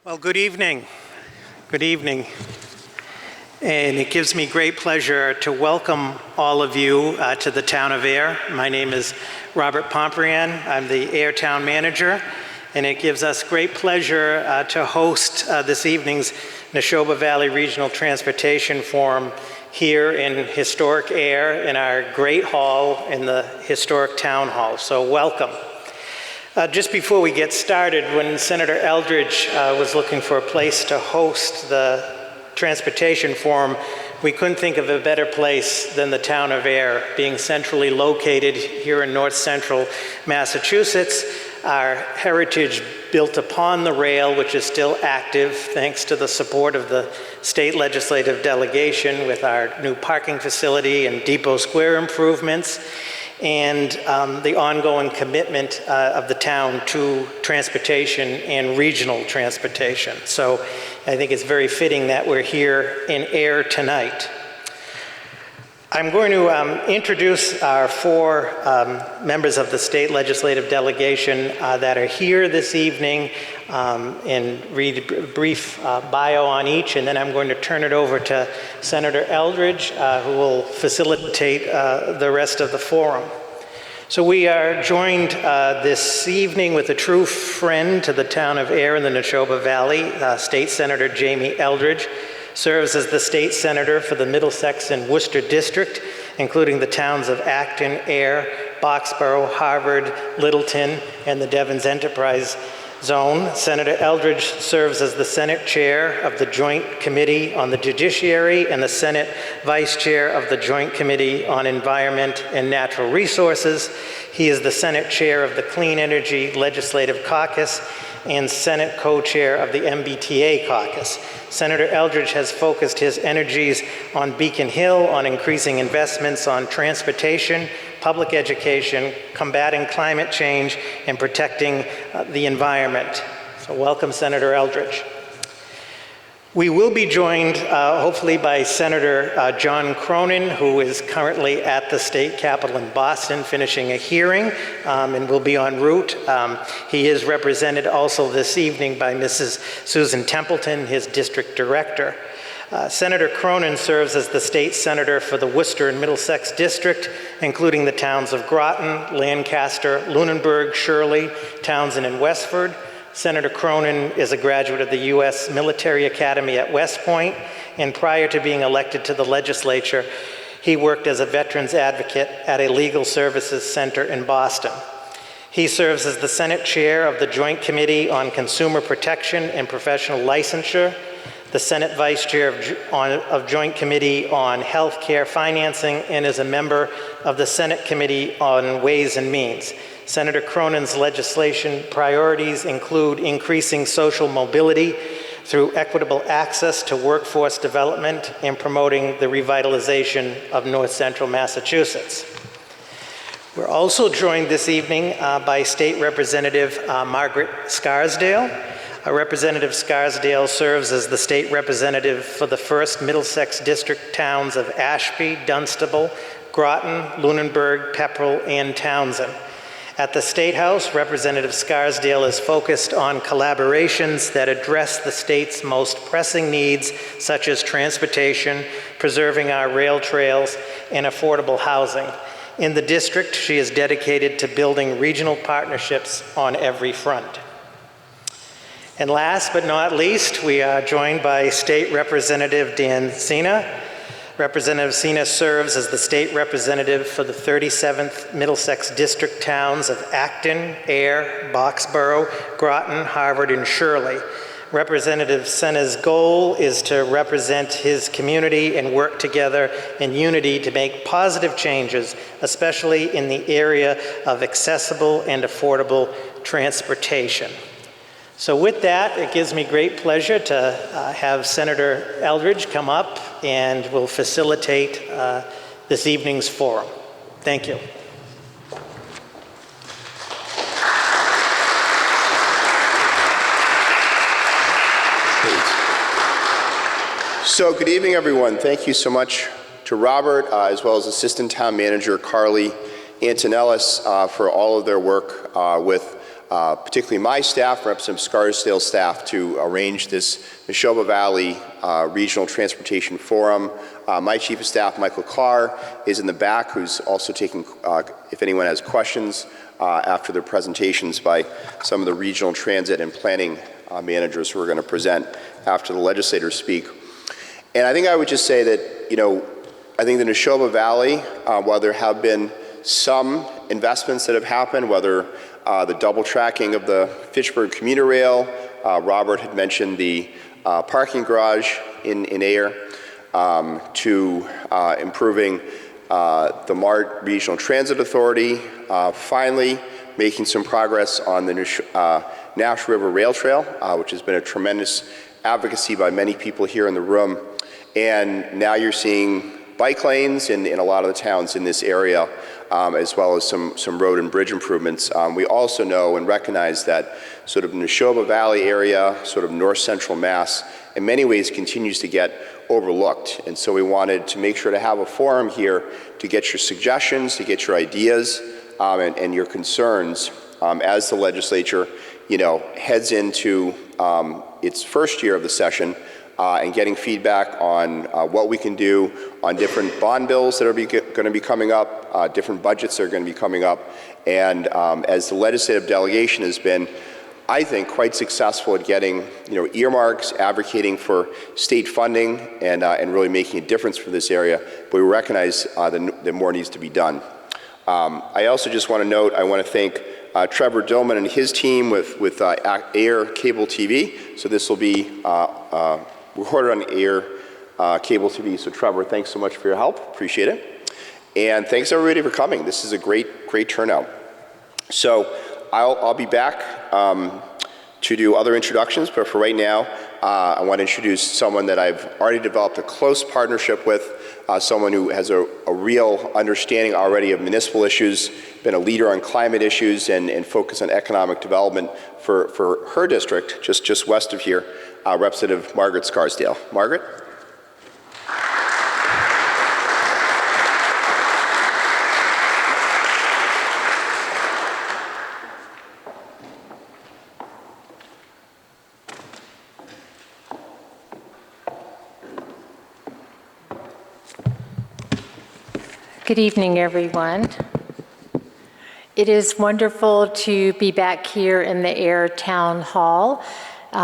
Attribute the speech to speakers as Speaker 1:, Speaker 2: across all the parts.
Speaker 1: Well, good evening. Good evening. And it gives me great pleasure to welcome all of you to the town of Ayer. My name is Robert Pomprian. I'm the Ayer Town Manager, and it gives us great pleasure to host this evening's Neshoba Valley Regional Transportation Forum here in historic Ayer in our great hall in the historic town hall. So welcome. Just before we get started, when Senator Eldridge was looking for a place to host the Transportation Forum, we couldn't think of a better place than the town of Ayer, being centrally located here in north central Massachusetts. Our heritage built upon the rail, which is still active thanks to the support of the state legislative delegation with our new parking facility and Depot Square improvements, and the ongoing commitment of the town to transportation and regional transportation. So I think it's very fitting that we're here in Ayer tonight. I'm going to introduce our four members of the state legislative delegation that are here this evening and read a brief bio on each, and then I'm going to turn it over to Senator Eldridge, who will facilitate the rest of the forum. So we are joined this evening with a true friend to the town of Ayer in the Neshoba Valley. State Senator Jamie Eldridge serves as the state senator for the Middlesex and Worcester District, including the towns of Acton, Ayer, Boxborough, Harvard, Littleton, and the Devens Enterprise Zone. Senator Eldridge serves as the Senate Chair of the Joint Committee on the Judiciary and the Senate Vice Chair of the Joint Committee on Environment and Natural Resources. He is the Senate Chair of the Clean Energy Legislative Caucus and Senate Co-Chair of the MBTA Caucus. Senator Eldridge has focused his energies on Beacon Hill, on increasing investments on transportation, public education, combating climate change, and protecting the environment. So welcome, Senator Eldridge. We will be joined, hopefully, by Senator John Cronin, who is currently at the state capitol in Boston finishing a hearing and will be en route. He is represented also this evening by Mrs. Susan Templeton, his district director. Senator Cronin serves as the state senator for the Worcester and Middlesex district, including the towns of Groton, Lancaster, Lunenburg, Shirley, Townsend, and Westford. Senator Cronin is a graduate of the U.S. Military Academy at West Point, and prior to being elected to the legislature, he worked as a veterans advocate at a legal services center in Boston. He serves as the Senate Chair of the Joint Committee on Consumer Protection and Professional Licensure, the Senate Vice Chair of Joint Committee on Health Care Financing, and is a member of the Senate Committee on Ways and Means. Senator Cronin's legislation priorities include increasing social mobility through equitable access to workforce development and promoting the revitalization of north central Massachusetts. We're also joined this evening by State Representative Margaret Scarsdale. Representative Scarsdale serves as the state representative for the 1st Middlesex District towns of Ashby, Dunstable, Groton, Lunenburg, Pepperell, and Townsend. At the State House, Representative Scarsdale is focused on collaborations that address the state's most pressing needs, such as transportation, preserving our rail trails, and affordable housing. In the district, she is dedicated to building regional partnerships on every front. And last but not least, we are joined by State Representative Dan Cena. Representative Cena serves as the state representative for the 37th Middlesex District towns of Acton, Ayer, Boxborough, Groton, Harvard, and Shirley. Representative Cena's goal is to represent his community and work together in unity to make positive changes, especially in the area of accessible and affordable transportation. So with that, it gives me great pleasure to have Senator Eldridge come up and will facilitate this evening's forum. Thank you.
Speaker 2: So good evening, everyone. Thank you so much to Robert, as well as Assistant Town Manager Carly Antonellis for all of their work with particularly my staff, Representative Scarsdale's staff, to arrange this Neshoba Valley Regional Transportation Forum. My Chief of Staff, Michael Carr, is in the back, who's also taking, if anyone has questions after the presentations by some of the regional transit and planning managers who are going to present after the legislators speak. And I think I would just say that, you know, I think the Neshoba Valley, while there have been some investments that have happened, whether the double tracking of the Fitchburg commuter rail, Robert had mentioned the parking garage in Ayer, to improving the MART Regional Transit Authority, finally making some progress on the Nash River Rail Trail, which has been a tremendous advocacy by many people here in the room. And now you're seeing bike lanes in a lot of the towns in this area, as well as some road and bridge improvements. We also know and recognize that sort of Neshoba Valley area, sort of north central Mass, in many ways continues to get overlooked. And so we wanted to make sure to have a forum here to get your suggestions, to get your ideas, and your concerns as the legislature, you know, heads into its first year of the session, and getting feedback on what we can do on different bond bills that are going to be coming up, different budgets that are going to be coming up. And as the legislative delegation has been, I think, quite successful at getting, you know, earmarks, advocating for state funding, and really making a difference for this area. But we recognize that more needs to be done. I also just want to note, I want to thank Trevor Dillman and his team with Ayer Cable TV. So this will be recorded on Ayer Cable TV. So Trevor, thanks so much for your help. Appreciate it. And thanks everybody for coming. This is a great turnout. So I'll be back to do other introductions, but for right now, I want to introduce someone that I've already developed a close partnership with, someone who has a real understanding already of municipal issues, been a leader on climate issues, and focus on economic development for her district, just west of here, Representative Margaret Scarsdale. Margaret?
Speaker 3: Good evening, everyone. It is wonderful to be back here in the Ayer Town Hall.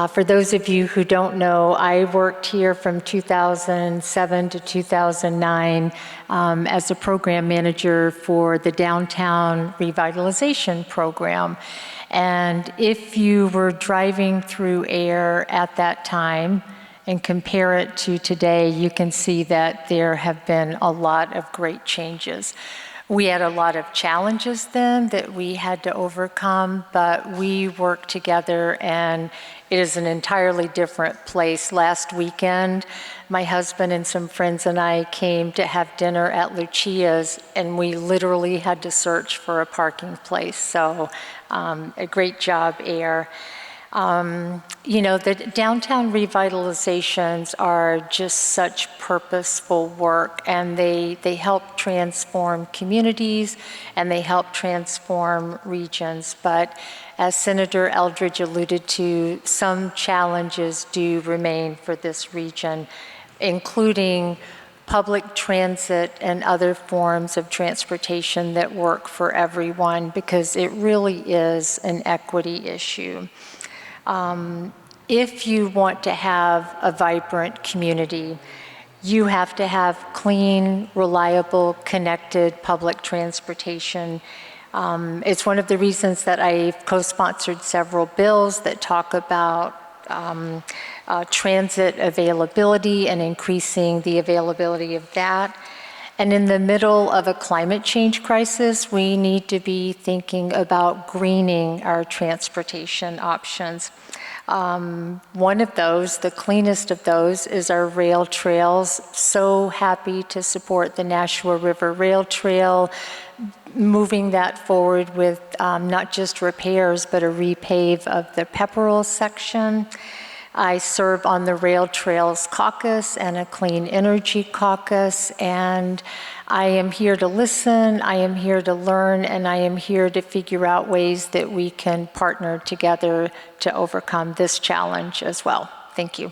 Speaker 3: For those of you who don't know, I worked here from 2007 to 2009 as a program manager for the Downtown Revitalization Program. And if you were driving through Ayer at that time and compare it to today, you can see that there have been a lot of great changes. We had a lot of challenges then that we had to overcome, but we worked together and it is an entirely different place. Last weekend, my husband and some friends and I came to have dinner at Lucia's, and we literally had to search for a parking place. So a great job, Ayer. You know, the downtown revitalizations are just such purposeful work, and they help transform communities and they help transform regions. But as Senator Eldridge alluded to, some challenges do remain for this region, including public transit and other forms of transportation that work for everyone, because it really is an equity issue. If you want to have a vibrant community, you have to have clean, reliable, connected public transportation. It's one of the reasons that I've co-sponsored several bills that talk about transit availability and increasing the availability of that. And in the middle of a climate change crisis, we need to be thinking about greening our transportation options. One of those, the cleanest of those, is our rail trails. So happy to support the Nashua River Rail Trail, moving that forward with not just repairs, but a repave of the Pepperell section. I serve on the Rail Trails Caucus and a Clean Energy Caucus, and I am here to listen, I am here to learn, and I am here to figure out ways that we can partner together to overcome this challenge as well. Thank you.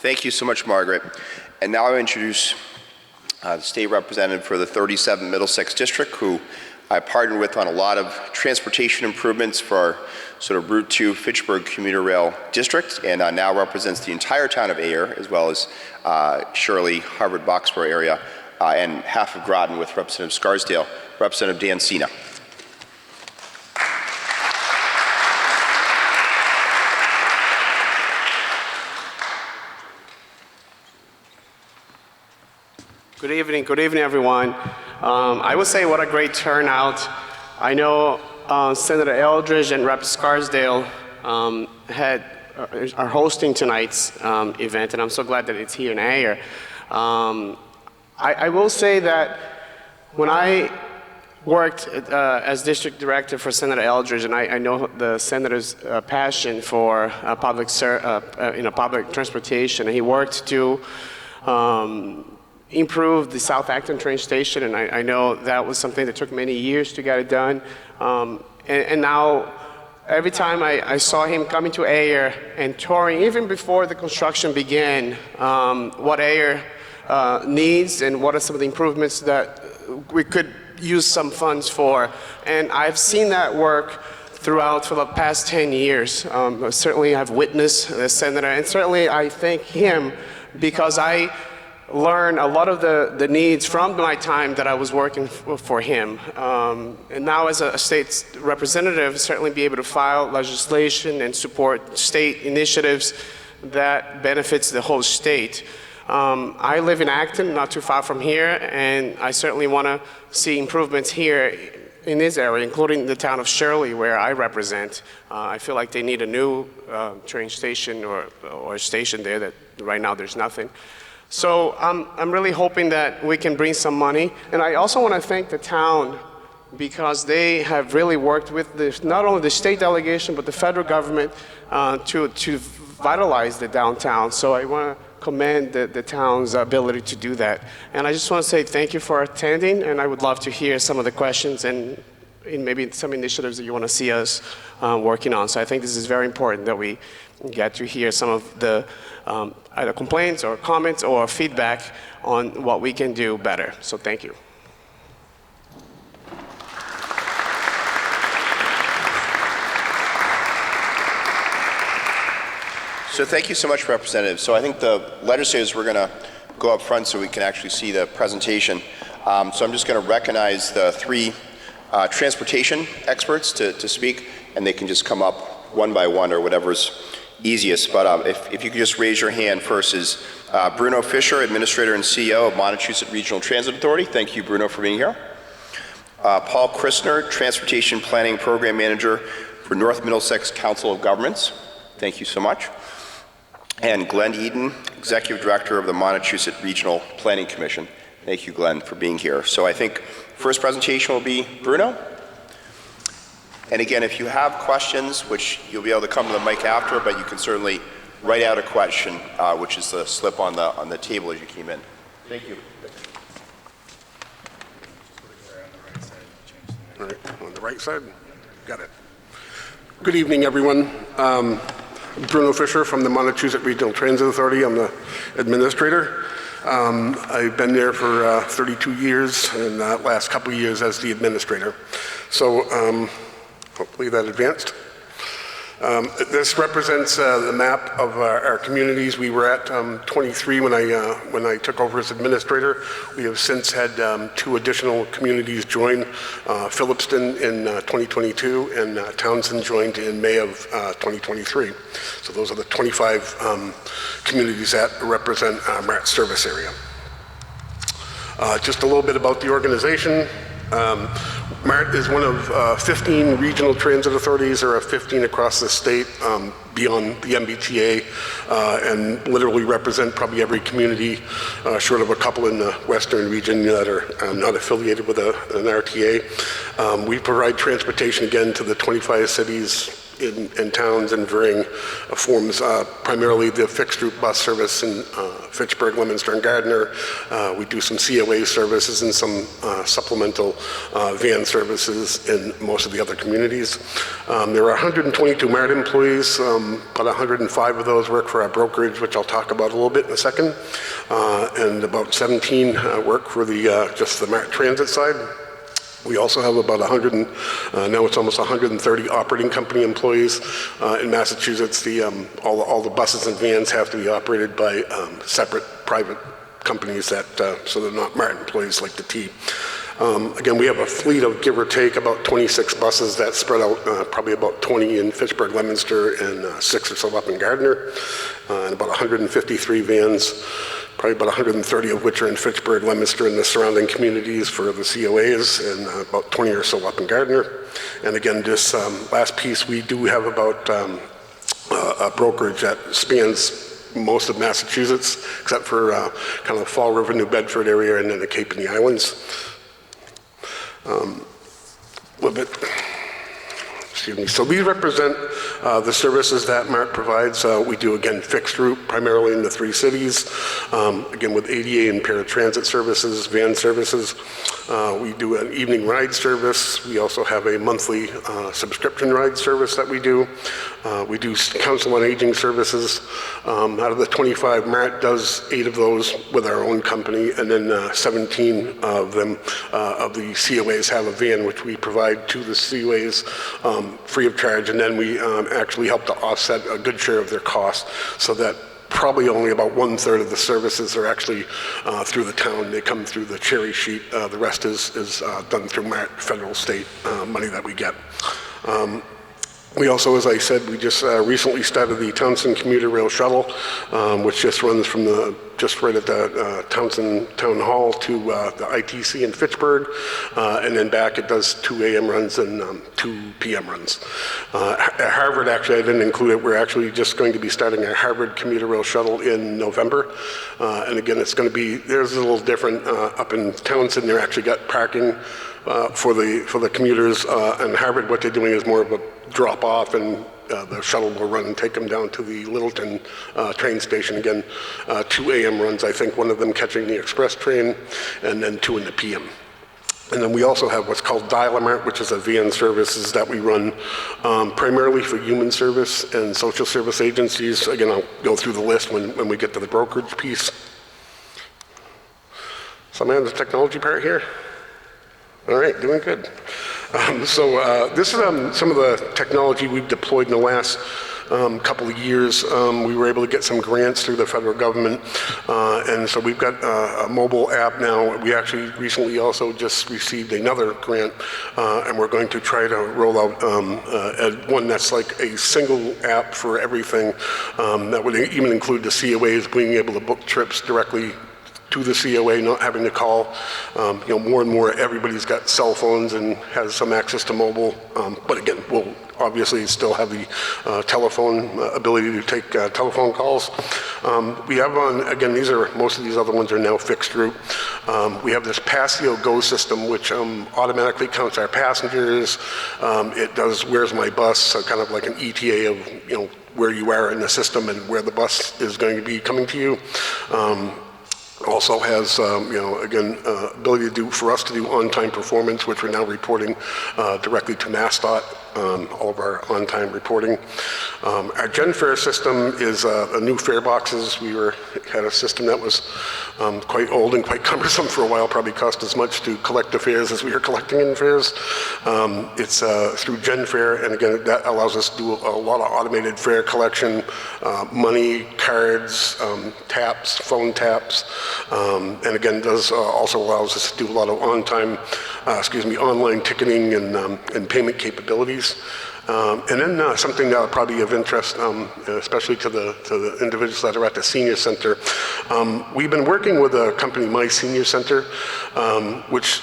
Speaker 2: Thank you so much, Margaret. And now I introduce the state representative for the 37th Middlesex District, who I partnered with on a lot of transportation improvements for our sort of Route 2 Fitchburg commuter rail district, and now represents the entire town of Ayer, as well as Shirley, Harvard, Boxborough area, and half of Groton with Representative Scarsdale, Representative Dan Cena.
Speaker 4: Good evening, everyone. I would say what a great turnout. I know Senator Eldridge and Rep. Scarsdale are hosting tonight's event, and I'm so glad that it's here in Ayer. I will say that when I worked as district director for Senator Eldridge, and I know the senator's passion for public transportation, and he worked to improve the South Acton train station, and I know that was something that took many years to get it done. And now, every time I saw him coming to Ayer and touring, even before the construction began, what Ayer needs and what are some of the improvements that we could use some funds for. And I've seen that work throughout for the past 10 years. Certainly I've witnessed the senator, and certainly I thank him because I learn a lot of the needs from my time that I was working for him. And now as a state representative, certainly be able to file legislation and support state initiatives that benefits the whole state. I live in Acton, not too far from here, and I certainly want to see improvements here in this area, including the town of Shirley, where I represent. I feel like they need a new train station or a station there that right now there's nothing. So I'm really hoping that we can bring some money. And I also want to thank the town because they have really worked with not only the state delegation, but the federal government to vitalize the downtown. So I want to commend the town's ability to do that. And I just want to say thank you for attending, and I would love to hear some of the questions and maybe some initiatives that you want to see us working on. So I think this is very important that we get to hear some of the either complaints or comments or feedback on what we can do better. So thank you.
Speaker 2: So thank you so much, Representative. So I think the legislators were going to go up front so we can actually see the presentation. So I'm just going to recognize the three transportation experts to speak, and they can just come up one by one or whatever's easiest. But if you could just raise your hand first is Bruno Fisher, Administrator and CEO of Montechusett Regional Transit Authority. Thank you, Bruno, for being here. Paul Christner, Transportation Planning Program Manager for North Middlesex Council of Governments. Thank you so much. And Glenn Eden, Executive Director of the Montechusett Regional Planning Commission. Thank you, Glenn, for being here. So I think first presentation will be Bruno. And again, if you have questions, which you'll be able to come to the mic after, but you can certainly write out a question, which is the slip on the table as you came in. Thank you.
Speaker 5: All right, on the right side, got it. Good evening, everyone. Bruno Fisher from the Montechusett Regional Transit Authority. I'm the administrator. I've been there for 32 years, and the last couple of years as the administrator. So hopefully that advanced. This represents the map of our communities. We were at 23 when I took over as administrator. We have since had 2 additional communities join, Phillipston in 2022 and Townsend joined in May of 2023. So those are the 25 communities that represent MART service area. Just a little bit about the organization. MART is one of 15 regional transit authorities. There are 15 across the state beyond the MBTA and literally represent probably every community short of a couple in the western region that are not affiliated with an RTA. We provide transportation again to the 25 cities in towns and varying forms, primarily the fixed route bus service in Fitchburg, Leominster, and Gardner. We do some COA services and some supplemental van services in most of the other communities. There are 122 MART employees, about 105 of those work for our brokerage, which I'll talk about a little bit in a second, and about 17 work for just the MART transit side. We also have about 100, now it's almost 130 operating company employees in Massachusetts. All the buses and vans have to be operated by separate private companies so they're not MART employees like the T. Again, we have a fleet of, give or take, about 26 buses that spread out, probably about 20 in Fitchburg, Leominster, and 6 or so up in Gardner, and about 153 vans, probably about 130 of which are in Fitchburg, Leominster, and the surrounding communities for the COAs, and about 20 or so up in Gardner. And again, this last piece, we do have about a brokerage that spans most of Massachusetts, except for kind of the Fall River, New Bedford area, and then the Cape and the Islands. Excuse me. So these represent the services that MART provides. We do, again, fixed route, primarily in the 3 cities. Again, with ADA and paratransit services, van services. We do an evening ride service. We also have a monthly subscription ride service that we do. We do council on aging services. Out of the 25, MART does 8 of those with our own company, and then 17 of them, of the COAs, have a van which we provide to the COAs free of charge, and then we actually help to offset a good share of their costs, so that probably only about 1/3 of the services are actually through the town. They come through the cherry sheet. The rest is done through MART federal state money that we get. We also, as I said, we just recently started the Townsend Commuter Rail Shuttle, which just runs from just right at the Townsend Town Hall to the ITC in Fitchburg, and then back it does 2 a.m. runs and 2 p.m. runs. At Harvard, actually, I didn't include it. We're actually just going to be starting our Harvard Commuter Rail Shuttle in November, and again, it's going to be, there's a little different. Up in Townsend, they're actually got parking for the commuters, and Harvard, what they're doing is more of a drop off, and the shuttle will run and take them down to the Littleton train station. Again, 2 a.m. runs, I think, one of them catching the express train, and then 2 in the p.m. And then we also have what's called Dial-A-Mart, which is a van services that we run primarily for human service and social service agencies. Again, I'll go through the list when we get to the brokerage piece. So I'm on the technology part here. All right, doing good. This is some of the technology we've deployed in the last couple of years. We were able to get some grants through the federal government, and so we've got a mobile app now. We actually recently also just received another grant, and we're going to try to roll out one that's like a single app for everything, that would even include the COAs being able to book trips directly to the COA, not having to call. More and more everybody's got cell phones and has some access to mobile, but again, we'll obviously still have the telephone ability to take telephone calls. We have again, most of these other ones are now fixed route. We have this Passio Go system, which automatically counts our passengers. It does Where's My Bus, so kind of like an ETA of where you are in the system and where the bus is going to be coming to you. Also has, again, ability for us to do on-time performance, which we're now reporting directly to MassDOT, all of our on-time reporting. Our GenFare system is a new fare boxes. We had a system that was quite old and quite cumbersome for a while, probably cost as much to collect the fares as we were collecting in fares. It's through GenFare, and again, that allows us to do a lot of automated fare collection, money, cards, taps, phone taps, and again, also allows us to do a lot of online ticketing and payment capabilities. And then something that will probably be of interest, especially to the individuals that are at the senior center. We've been working with a company, My Senior Center, which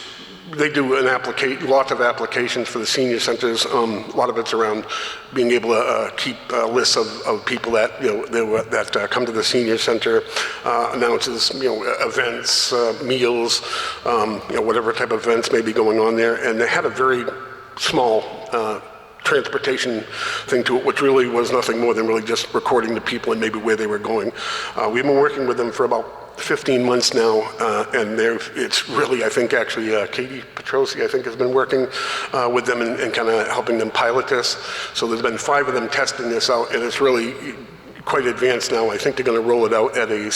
Speaker 5: they do lots of applications for the senior centers. A lot of it's around being able to keep lists of people that that come to the senior center, announces events, meals, whatever type of events may be going on there. And they had a very small transportation thing to it, which really was nothing more than really just recording the people and maybe where they were going. We've been working with them for about 15 months now, and it's really, I think, actually, Katie Petrosi, I think, has been working with them and kind of helping them pilot this. So there's been 5 of them testing this out, and it's really quite advanced now. I think they're going to roll it out at a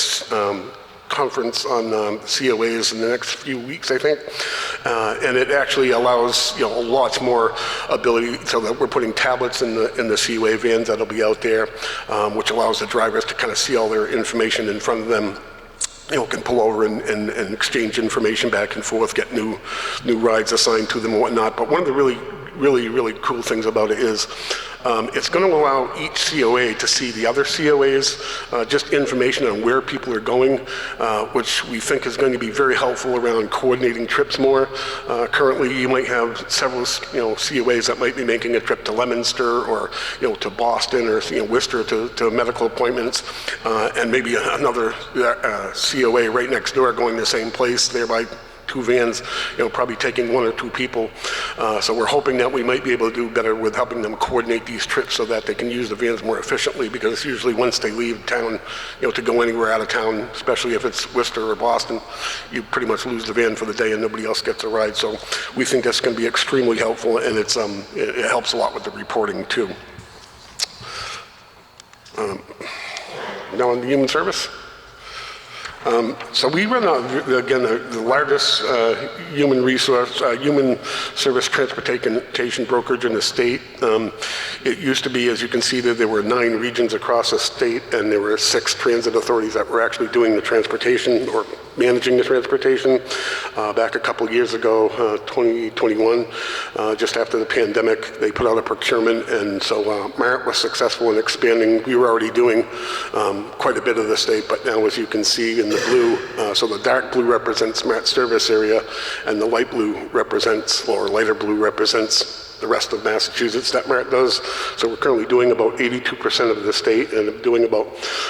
Speaker 5: conference on COAs in the next few weeks, I think, and it actually allows lots more ability, so that we're putting tablets in the COA vans that'll be out there, which allows the drivers to kind of see all their information in front of them. Can pull over and exchange information back and forth, get new rides assigned to them and whatnot. But one of the really cool things about it is it's going to allow each COA to see the other COAs, just information on where people are going, which we think is going to be very helpful around coordinating trips more. Currently, you might have several COAs that might be making a trip to Leominster or to Boston or Worcester to medical appointments, and maybe another COA right next door going the same place, thereby 2 vans, probably taking 1 or 2 people. So we're hoping that we might be able to do better with helping them coordinate these trips so that they can use the vans more efficiently, because usually once they leave town, to go anywhere out of town, especially if it's Worcester or Boston, you pretty much lose the van for the day and nobody else gets a ride. So we think that's going to be extremely helpful, and it helps a lot with the reporting too. Now on the human service. So we run, again, the largest human service transportation brokerage in the state. It used to be, as you can see, that there were 9 regions across the state, and there were 6 transit authorities that were actually doing the transportation or managing the transportation. Back a couple of years ago, 2021, just after the pandemic, they put out a procurement, and so Merit was successful in expanding. We were already doing quite a bit of the state, but now, as you can see in the blue, so the dark blue represents Merit service area, and the light blue represents, or lighter blue represents, the rest of Massachusetts that Merit does. So we're currently doing about 82% of the state, and doing about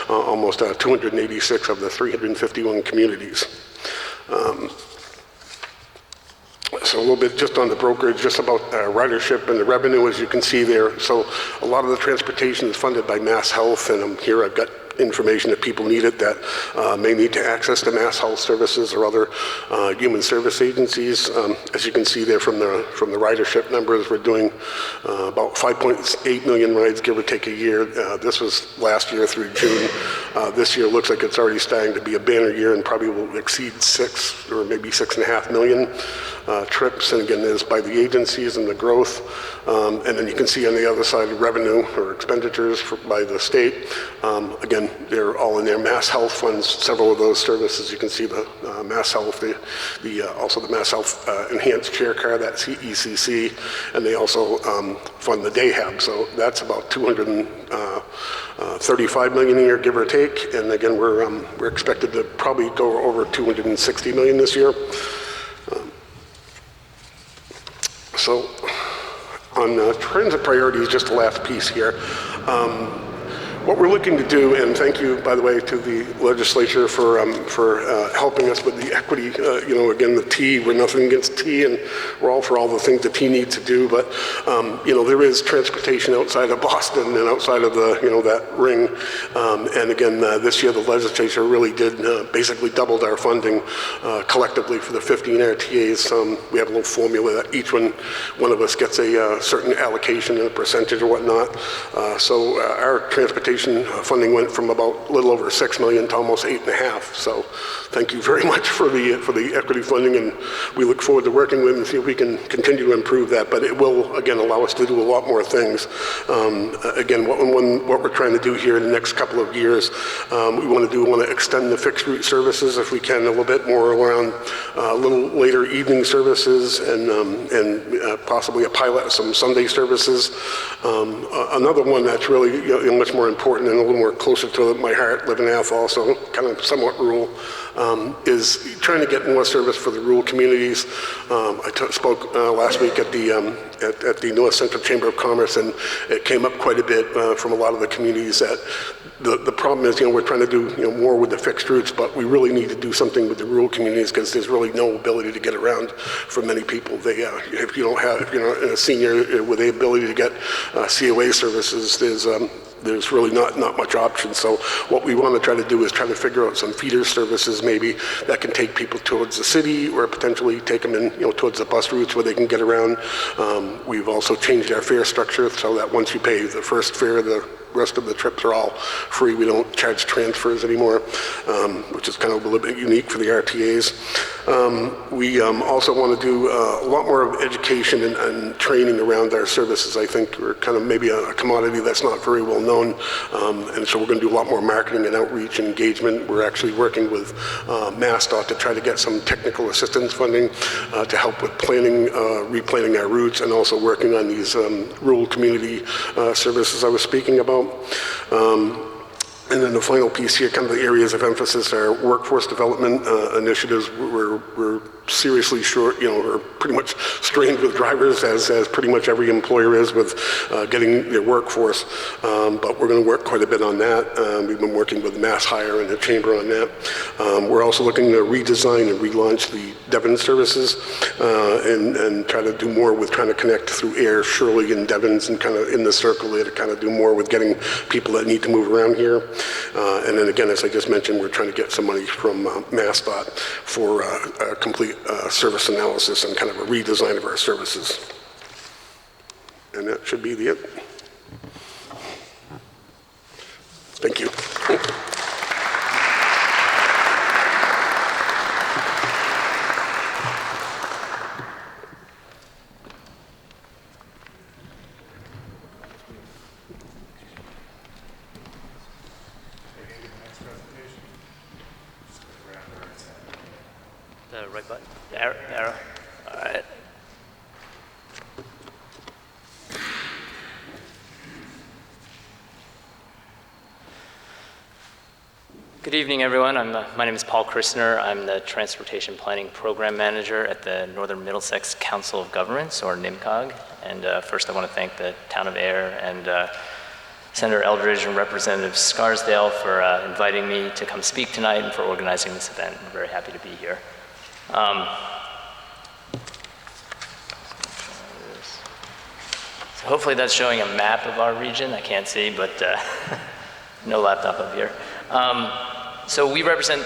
Speaker 5: almost 286 of the 351 communities. So a little bit just on the brokerage, just about ridership and the revenue, as you can see there. So a lot of the transportation is funded by Mass Health, and here I've got information that people need it that may need to access the Mass Health Services or other human service agencies. As you can see there from the ridership numbers, we're doing about 5.8 million rides, give or take, a year. This was last year through June. This year looks like it's already starting to be a banner year and probably will exceed 6 or maybe 6.5 million trips. And again, there's by the agencies and the growth. And then you can see on the other side the revenue or expenditures by the state. Again, they're all in their Mass Health funds. Several of those services, you can see the Mass Health, also the Mass Health Enhanced Chair Car, that's ECC, and they also fund the DayHab. So that's about 235 million a year, give or take. And again, we're expected to probably go over 260 million this year. So on transit priorities, just the last piece here. What we're looking to do, and thank you, by the way, to the legislature for helping us with the equity. Again, the T, we're nothing against T, and we're all for all the things the T needs to do. But there is transportation outside of Boston and outside of the that ring. And again, this year the legislature really did basically doubled our funding collectively for the 15 RTAs. We have a little formula that each one of us gets a certain allocation and a percentage or whatnot. So our transportation funding went from about a little over 6 million to almost 8.5. So thank you very much for the equity funding, and we look forward to working with and see if we can continue to improve that. But it will, again, allow us to do a lot more things. Again, what we're trying to do here in the next couple of years, we want to extend the fixed route services if we can a little bit more around a little later evening services and possibly a pilot of some Sunday services. Another one that's really much more important important and a little more closer to my heart, living in Athol, so kind of somewhat rural, is trying to get more service for the rural communities. I spoke last week at the North Central Chamber of Commerce, and it came up quite a bit from a lot of the communities that the problem is, we're trying to do more with the fixed routes, but we really need to do something with the rural communities because there's really no ability to get around for many people. They, if you're not a senior with the ability to get COA services, there's really not much option. So what we want to try to do is try to figure out some feeder services maybe that can take people towards the city or potentially take them in, towards the bus routes where they can get around. We've also changed our fare structure so that once you pay the first fare, the rest of the trips are all free. We don't charge transfers anymore, which is kind of a little bit unique for the RTAs. We also want to do a lot more of education and training around our services. I think we're kind of maybe a commodity that's not very well known, and so we're going to do a lot more marketing and outreach and engagement. We're actually working with MassDOT to try to get some technical assistance funding to help with planning, replanning our routes, and also working on these rural community services I was speaking about. And then the final piece here, kind of the areas of emphasis are workforce development initiatives. We're seriously short, we're pretty much strained with drivers, as pretty much every employer is with getting their workforce. But we're going to work quite a bit on that. We've been working with MassHire and the Chamber on that. We're also looking to redesign and relaunch the Devon services and try to do more with trying to connect through air, Shirley and Devons, and kind of in the circle there to kind of do more with getting people that need to move around here. And then again, as I just mentioned, we're trying to get some money from MassDOT for a complete service analysis and kind of a redesign of our services. And that should be it. Thank you.
Speaker 6: The right button? The arrow? All right. Good evening, everyone. My name is Paul Christner. I'm the Transportation Planning Program Manager at the Northern Middlesex Council of Governments, or NIMCOG. And first, I want to thank the Town of Air and Senator Eldridge and Representative Scarsdale for inviting me to come speak tonight and for organizing this event. I'm very happy to be here. So hopefully that's showing a map of our region. I can't see, but no laptop up here. So we represent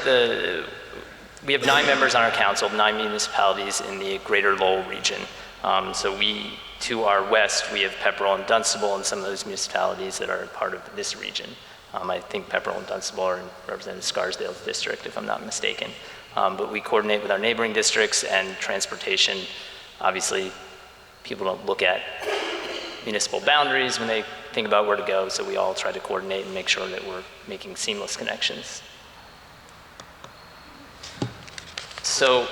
Speaker 6: we have 9 members on our council, 9 municipalities in the greater Lowell region. So to our west, we have Pepperell and Dunstable and some of those municipalities that are part of this region. I think Pepperell and Dunstable are in Representative Scarsdale's district, if I'm not mistaken. But we coordinate with our neighboring districts and transportation. Obviously, people don't look at municipal boundaries when they think about where to go, so we all try to coordinate and make sure that we're making seamless connections. So,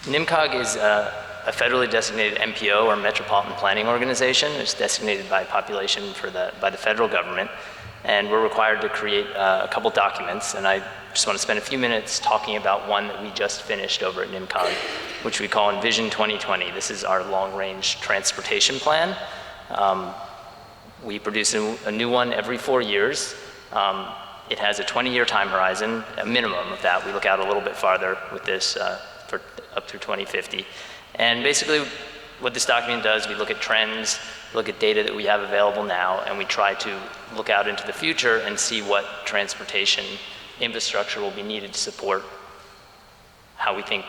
Speaker 6: NIMCOG is a federally designated MPO, or Metropolitan Planning Organization. It's designated by population by the federal government, and we're required to create a couple documents, and I just want to spend a few minutes talking about one that we just finished over at NIMCOG, which we call Envision 2020. This is our long-range transportation plan. We produce a new one every 4 years. It has a 20-year time horizon, a minimum of that. We look out a little bit farther with this for up through 2050. And basically, what this document does, we look at trends, look at data that we have available now, and we try to look out into the future and see what transportation infrastructure will be needed to support how we think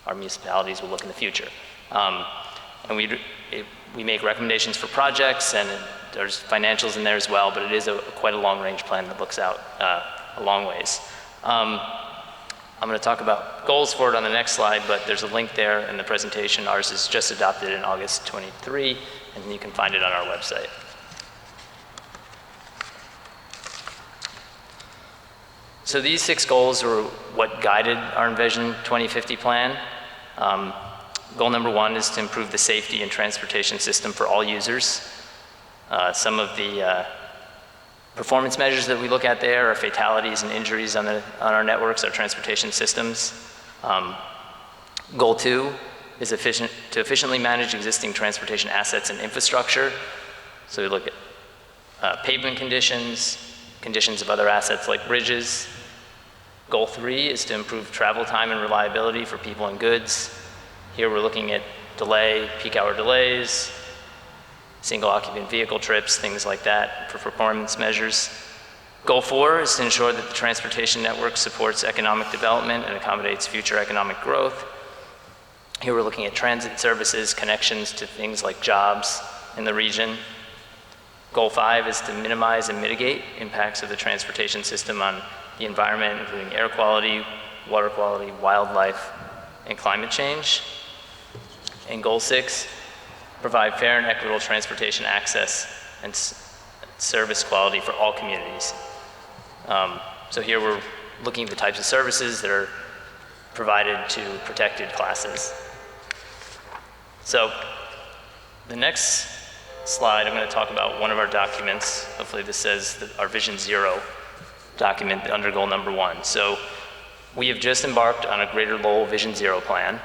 Speaker 6: our municipalities will look in the future. And we make recommendations for projects, and there's financials in there as well, but it is quite a long-range plan that looks out a long ways. I'm going to talk about goals for it on the next slide, but there's a link there in the presentation. Ours is just adopted in August 23, and you can find it on our website. So these 6 goals are what guided our Envision 2050 plan. Goal number 1 is to improve the safety and transportation system for all users. Some of the performance measures that we look at there are fatalities and injuries on our networks, our transportation systems. Goal 2 is to efficiently manage existing transportation assets and infrastructure. So we look at pavement conditions, conditions of other assets like bridges. Goal 3 is to improve travel time and reliability for people and goods. Here we're looking at peak hour delays, single occupant vehicle trips, things like that for performance measures. Goal 4 is to ensure that the transportation network supports economic development and accommodates future economic growth. Here we're looking at transit services, connections to things like jobs in the region. Goal 5 is to minimize and mitigate impacts of the transportation system on the environment, including air quality, water quality, wildlife, and climate change. And Goal 6, provide fair and equitable transportation access and service quality for all communities. So here we're looking at the types of services that are provided to protected classes. So the next slide, I'm going to talk about one of our documents. Hopefully this says that our Vision Zero document under goal number 1. So we have just embarked on a Greater Lowell Vision Zero plan.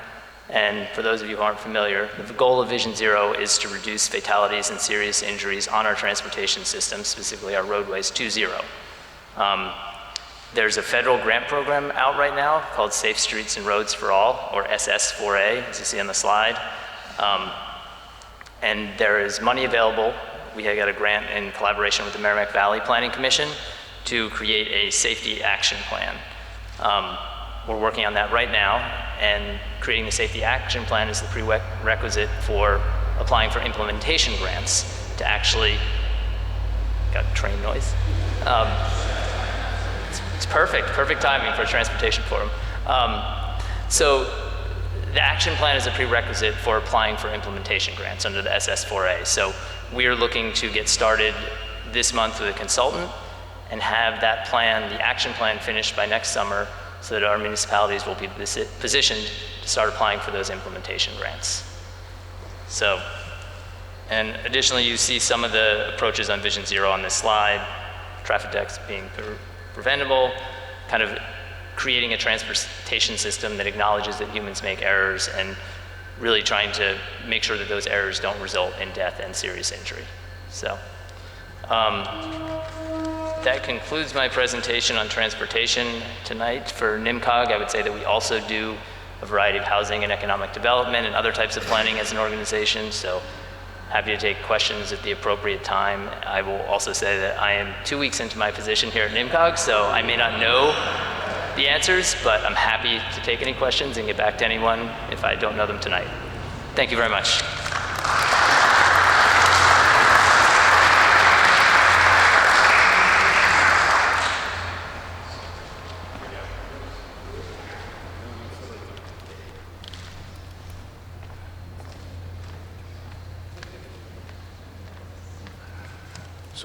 Speaker 6: And for those of you who aren't familiar, the goal of Vision Zero is to reduce fatalities and serious injuries on our transportation system, specifically our roadways, to zero. There's a federal grant program out right now called Safe Streets and Roads for All, or SS4A, as you see on the slide. And there is money available. We got a grant in collaboration with the Merrimack Valley Planning Commission to create a safety action plan. We're working on that right now, and creating the safety action plan is the prerequisite for applying for implementation grants to actually, got train noise. It's perfect timing for a transportation forum. So the action plan is a prerequisite for applying for implementation grants under the SS4A. So we're looking to get started this month with a consultant and have that plan, the action plan, finished by next summer, so that our municipalities will be positioned to start applying for those implementation grants. So, and additionally, you see some of the approaches on Vision Zero on this slide. Traffic deaths being preventable, kind of creating a transportation system that acknowledges that humans make errors, and really trying to make sure that those errors don't result in death and serious injury. So, that concludes my presentation on transportation tonight. For NIMCOG, I would say that we also do a variety of housing and economic development and other types of planning as an organization, so happy to take questions at the appropriate time. I will also say that I am 2 weeks into my position here at NIMCOG, so I may not know the answers, but I'm happy to take any questions and get back to anyone if I don't know them tonight. Thank you very much.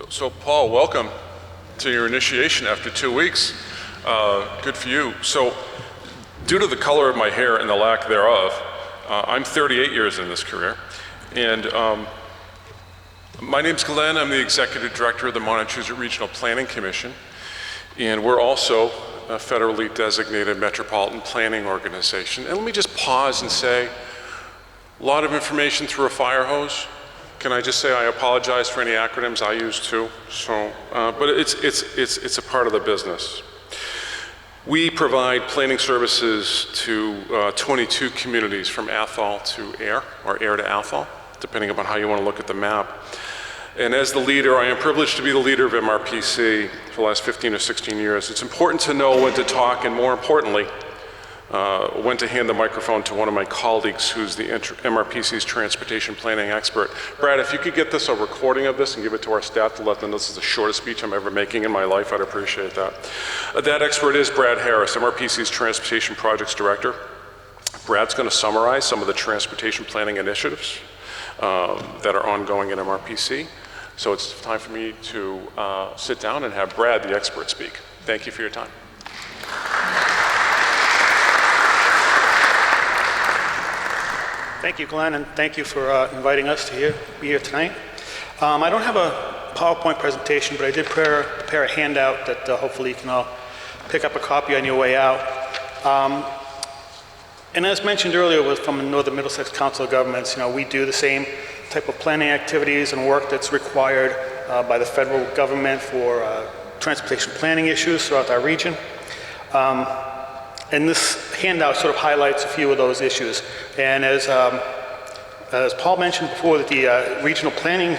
Speaker 7: So Paul, welcome to your initiation after 2 weeks. Good for you. So due to the color of my hair and the lack thereof, I'm 38 years in this career. And my name's Glenn. I'm the Executive Director of the Montezuma Regional Planning Commission. And we're also a federally designated metropolitan planning organization. And let me just pause and say, a lot of information through a fire hose. Can I just say I apologize for any acronyms I use too? So, but it's a part of the business. We provide planning services to 22 communities from Athol to Air, or Air to Athol, depending upon how you want to look at the map. And as the leader, I am privileged to be the leader of MRPC for the last 15 or 16 years. It's important to know when to talk, and more importantly, when to hand the microphone to one of my colleagues who's the MRPC's transportation planning expert. Brad, if you could get this, a recording of this, and give it to our staff to let them know this is the shortest speech I'm ever making in my life, I'd appreciate that. That expert is Brad Harris, MRPC's Transportation Projects Director. Brad's going to summarize some of the transportation planning initiatives that are ongoing at MRPC. So it's time for me to sit down and have Brad, the expert, speak. Thank you for your time.
Speaker 8: Thank you, Glenn, and thank you for inviting us to be here tonight. I don't have a PowerPoint presentation, but I did prepare a handout that hopefully you can all pick up a copy on your way out. And as mentioned earlier from the Northern Middlesex Council of Governments, we do the same type of planning activities and work that's required by the federal government for transportation planning issues throughout our region. And this handout sort of highlights a few of those issues. And as Paul mentioned before, that the regional planning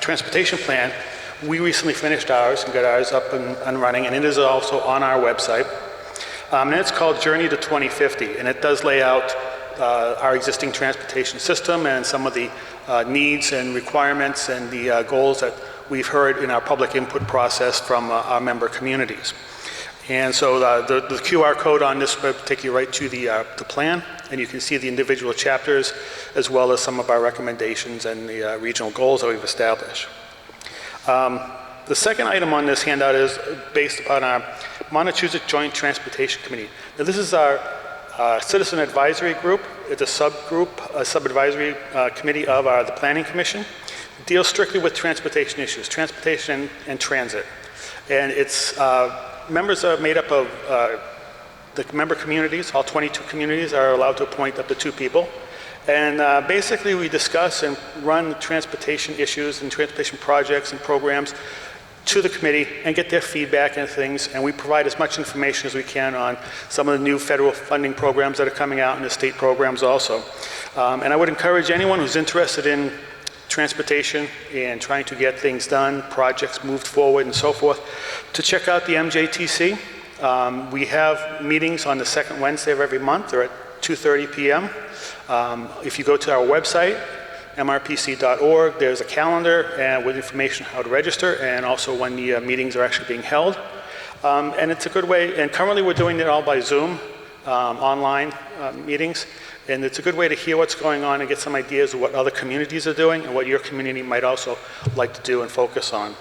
Speaker 8: transportation plan, we recently finished ours and got ours up and running, and it is also on our website. And it's called Journey to 2050, and it does lay out our existing transportation system and some of the needs and requirements and the goals that we've heard in our public input process from our member communities. And so the QR code on this will take you right to the plan, and you can see the individual chapters as well as some of our recommendations and the regional goals that we've established. The second item on this handout is based upon our Montechusett Joint Transportation Committee. Now, this is our citizen advisory group. It's a sub-advisory committee of the Planning Commission. It deals strictly with transportation issues, transportation and transit. And its members are made up of the member communities. All 22 communities are allowed to appoint up to 2 people. And basically we discuss and run transportation issues and transportation projects and programs to the committee and get their feedback and things, and we provide as much information as we can on some of the new federal funding programs that are coming out and the state programs also. And I would encourage anyone who's interested in transportation and trying to get things done, projects moved forward and so forth, to check out the MJTC. We have meetings on the second Wednesday of every month. They're at 2:30 p.m. If you go to our website, mrpc.org, there's a calendar with information how to register and also when the meetings are actually being held. And it's a good way, and currently we're doing it all by Zoom, online meetings, and it's a good way to hear what's going on and get some ideas of what other communities are doing and what your community might also like to do and focus on.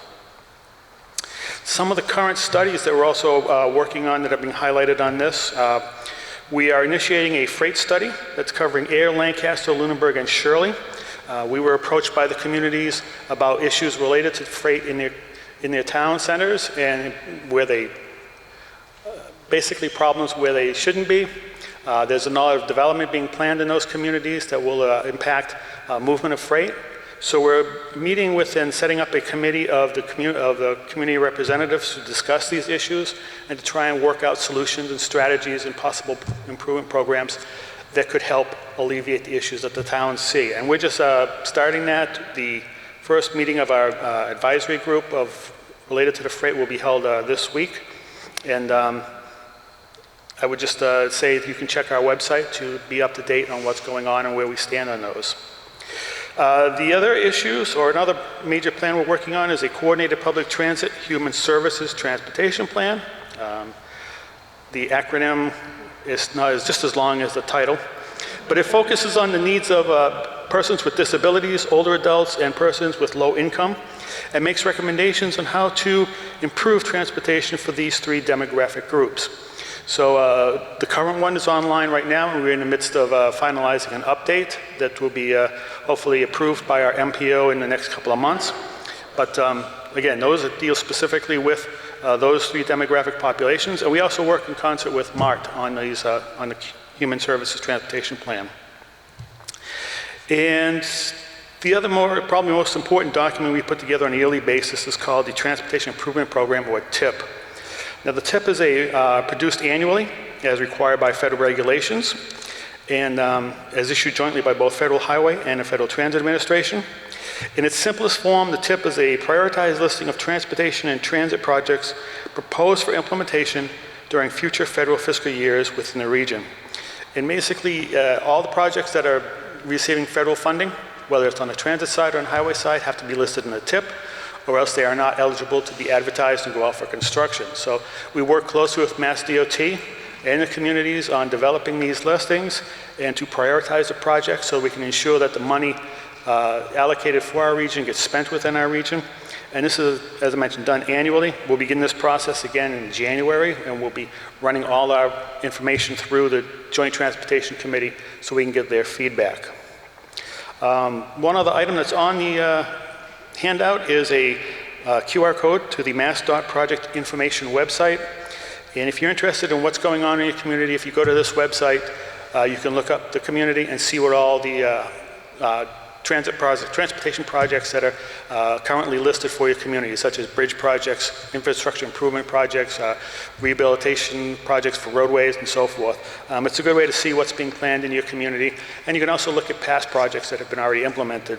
Speaker 8: Some of the current studies that we're also working on that have been highlighted on this, we are initiating a freight study that's covering Ayer, Lancaster, Lunenburg, and Shirley. We were approached by the communities about issues related to freight in their town centers and where they, basically problems where they shouldn't be. There's a lot of development being planned in those communities that will impact movement of freight. So we're meeting with and setting up a committee of the community representatives to discuss these issues and to try and work out solutions and strategies and possible improvement programs that could help alleviate the issues that the towns see. And we're just starting that. The first meeting of our advisory group related to the freight will be held this week. And I would just say that you can check our website to be up to date on what's going on and where we stand on those. The other issues, or another major plan we're working on, is a coordinated public transit human services transportation plan. The acronym is just as long as the title, but it focuses on the needs of persons with disabilities, older adults, and persons with low income, and makes recommendations on how to improve transportation for these 3 demographic groups. So the current one is online right now, and we're in the midst of finalizing an update that will be hopefully approved by our MPO in the next couple of months. But again, those deal specifically with those 3 demographic populations, and we also work in concert with MART on these on the Human Services Transportation Plan. And the other probably most important document we put together on a yearly basis is called the Transportation Improvement Program, or TIP. Now, the TIP is produced annually as required by federal regulations and as issued jointly by both Federal Highway and the Federal Transit Administration. In its simplest form, the TIP is a prioritized listing of transportation and transit projects proposed for implementation during future federal fiscal years within the region. And basically, all the projects that are receiving federal funding, whether it's on the transit side or on the highway side, have to be listed in the TIP, or else they are not eligible to be advertised and go out for construction. So we work closely with Mass DOT and the communities on developing these listings and to prioritize the projects so we can ensure that the money allocated for our region gets spent within our region. And this is, as I mentioned, done annually. We'll begin this process again in January, and we'll be running all our information through the Joint Transportation Committee so we can get their feedback. One other item that's on the handout is a QR code to the MassDOT project information website. And if you're interested in what's going on in your community, if you go to this website, you can look up the community and see what all the transportation projects that are currently listed for your community, such as bridge projects, infrastructure improvement projects, rehabilitation projects for roadways, and so forth. It's a good way to see what's being planned in your community, and you can also look at past projects that have been already implemented.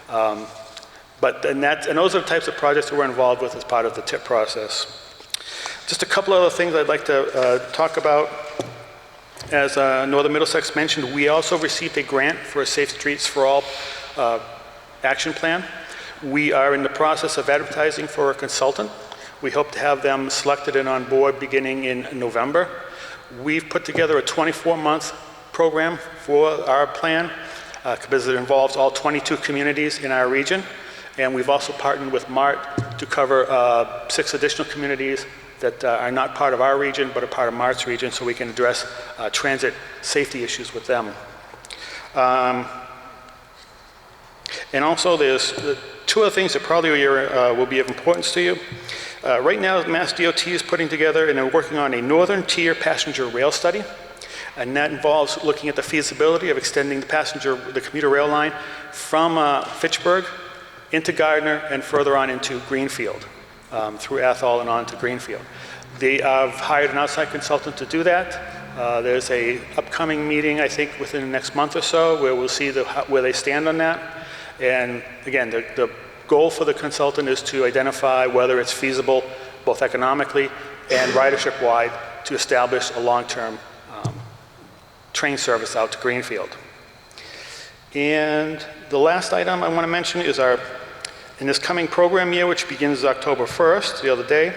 Speaker 8: And those are the types of projects that we're involved with as part of the TIP process. Just a couple other things I'd like to talk about. As Northern Middlesex mentioned, we also received a grant for a Safe Streets for All action plan. We are in the process of advertising for a consultant. We hope to have them selected and on board beginning in November. We've put together a 24-month program for our plan because it involves all 22 communities in our region. And we've also partnered with MART to cover 6 additional communities that are not part of our region, but are part of MART's region, so we can address transit safety issues with them. And also, there's 2 other things that probably will be of importance to you. Right now, Mass DOT is putting together and they're working on a Northern Tier passenger rail study, and that involves looking at the feasibility of extending the commuter rail line from Fitchburg into Gardner and further on into Greenfield, through Athol and on to Greenfield. They have hired an outside consultant to do that. There's a upcoming meeting, I think, within the next month or so, where we'll see where they stand on that. And again, the goal for the consultant is to identify whether it's feasible, both economically and ridership-wide, to establish a long-term train service out to Greenfield. And the last item I want to mention is in this coming program year, which begins October 1st, the other day,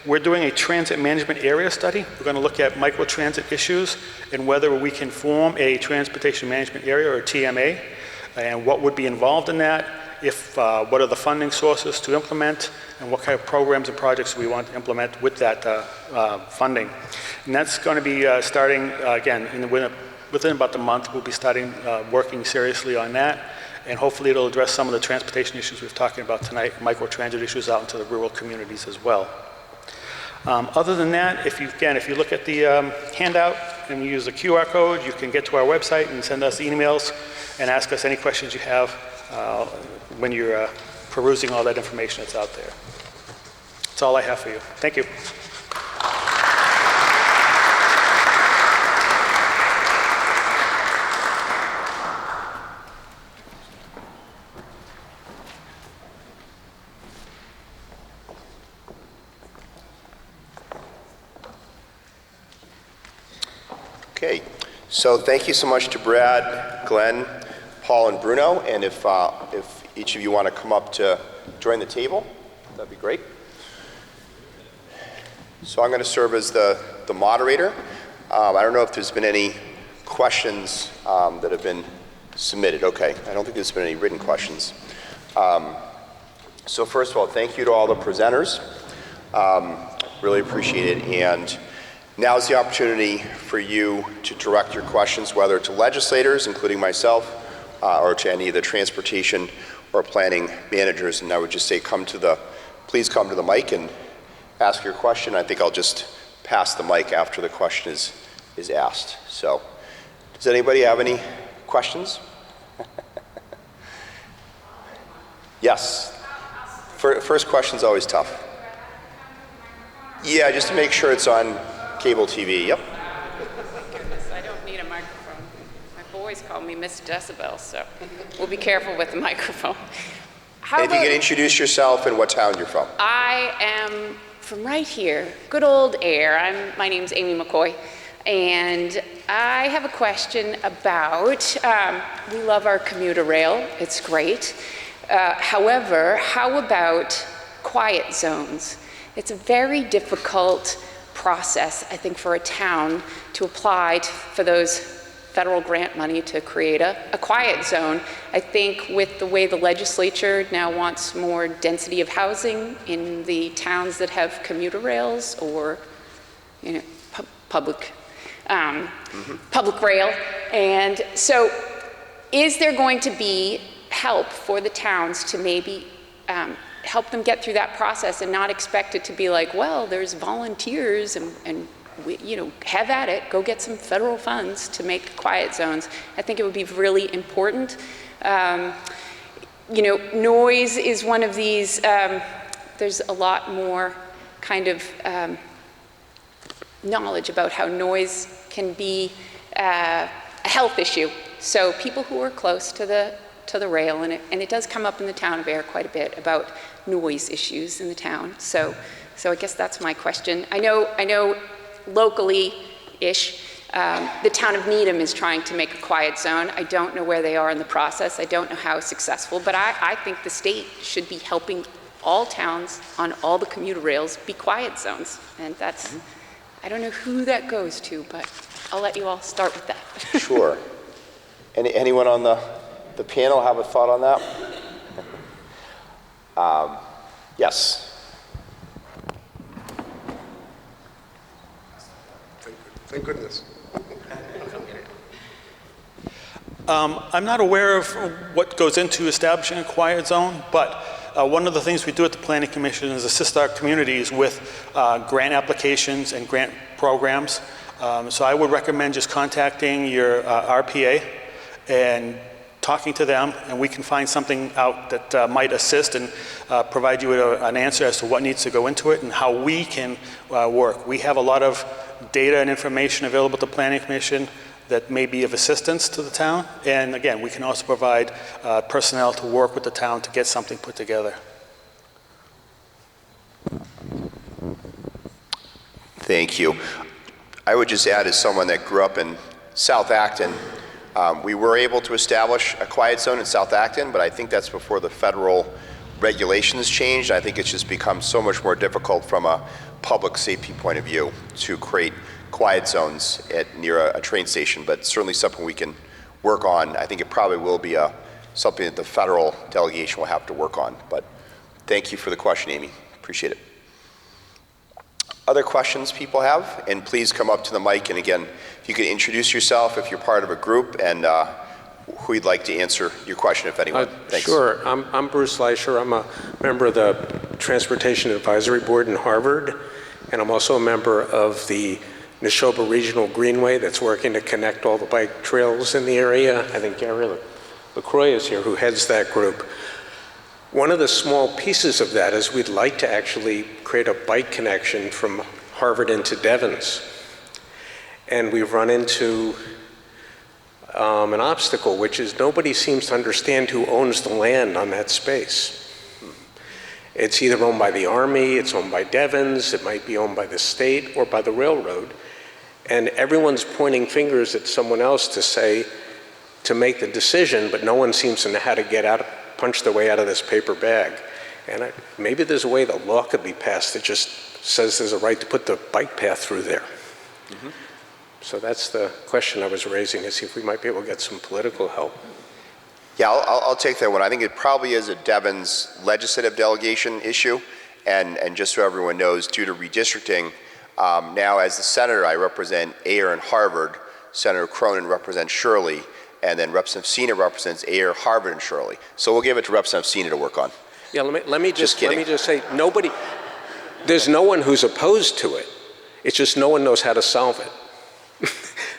Speaker 8: we're doing a transit management area study. We're going to look at microtransit issues and whether we can form a transportation management area, or a TMA, and what would be involved in that, what are the funding sources to implement, and what kind of programs and projects we want to implement with that funding. And that's going to be starting, again, within about the month, we'll be starting working seriously on that. And hopefully it'll address some of the transportation issues we've talking about tonight, microtransit issues out into the rural communities as well. Other than that, if you look at the handout and you use the QR code, you can get to our website and send us emails and ask us any questions you have when you're perusing all that information that's out there. That's all I have for you. Thank you.
Speaker 2: Okay, so thank you so much to Brad, Glenn, Paul, and Bruno. And if each of you want to come up to join the table, that'd be great. So I'm going to serve as the moderator. I don't know if there's been any questions that have been submitted. Okay, I don't think there's been any written questions. So first of all, thank you to all the presenters. Really appreciate it. And now is the opportunity for you to direct your questions, whether to legislators, including myself, or to any of the transportation or planning managers. And I would just say please come to the mic and ask your question. I think I'll just pass the mic after the question is asked. So, does anybody have any questions? Yes. First question's always tough. Yeah, just to make sure it's on cable TV. Yep.
Speaker 9: Goodness, I don't need a microphone. My boys call me Miss Decibel, so we'll be careful with the microphone.
Speaker 2: If you could introduce yourself and what town you're from.
Speaker 9: I am from right here, good old Air. My name's Amy McCoy, and I have a question about, we love our commuter rail, it's great. However, how about quiet zones? It's a very difficult process, I think, for a town to apply for those federal grant money to create a quiet zone. I think with the way the legislature now wants more density of housing in the towns that have commuter rails or, public rail. And so is there going to be help for the towns to maybe help them get through that process and not expect it to be like, well, there's volunteers and we, have at it, go get some federal funds to make quiet zones. I think it would be really important. Noise is one of these, there's a lot more kind of knowledge about how noise can be a health issue. So people who are close to the rail, and it does come up in the town of Air quite a bit about noise issues in the town. So I guess that's my question. I know locally-ish, the town of Needham is trying to make a quiet zone. I don't know where they are in the process. I don't know how successful, but I think the state should be helping all towns on all the commuter rails be quiet zones. And that's, I don't know who that goes to, but I'll let you all start with that.
Speaker 2: Sure. Anyone on the panel have a thought on that? Yes.
Speaker 5: Thank goodness.
Speaker 8: I'm not aware of what goes into establishing a quiet zone, but one of the things we do at the Planning Commission is assist our communities with grant applications and grant programs. So I would recommend just contacting your RPA and talking to them, and we can find something out that might assist and provide you with an answer as to what needs to go into it and how we can work. We have a lot of data and information available at the Planning Commission that may be of assistance to the town. And again, we can also provide personnel to work with the town to get something put together.
Speaker 2: Thank you. I would just add, as someone that grew up in South Acton, we were able to establish a quiet zone in South Acton, but I think that's before the federal regulations changed. I think it's just become so much more difficult from a public safety point of view to create quiet zones near a train station, but certainly something we can work on. I think it probably will be something that the federal delegation will have to work on. But thank you for the question, Amy. Appreciate it. Other questions people have? And please come up to the mic, and again, if you could introduce yourself if you're part of a group, and who you'd like to answer your question, if anyone. Thanks.
Speaker 10: Sure. I'm Bruce Leischer. I'm a member of the Transportation Advisory Board in Harvard, and I'm also a member of the Neshoba Regional Greenway that's working to connect all the bike trails in the area. I think Gary LaCroix is here, who heads that group. One of the small pieces of that is we'd like to actually create a bike connection from Harvard into Devens. And we've run into an obstacle, which is nobody seems to understand who owns the land on that space. It's either owned by the Army, it's owned by Devens, it might be owned by the state or by the railroad. And everyone's pointing fingers at someone else to make the decision, but no one seems to know how to punch their way out of this paper bag. And maybe there's a way the law could be passed that just says there's a right to put the bike path through there. Mm-hmm. So that's the question I was raising, to see if we might be able to get some political help.
Speaker 2: Yeah, I'll take that one. I think it probably is a Devens legislative delegation issue. And just so everyone knows, due to redistricting, now as the senator, I represent Ayer and Harvard. Senator Cronin represents Shirley, and then Representative Sina represents Ayer, Harvard, and Shirley. So we'll give it to Representative Sina to work on.
Speaker 10: Yeah, let me just say, there's no one who's opposed to it. It's just no one knows how to solve it.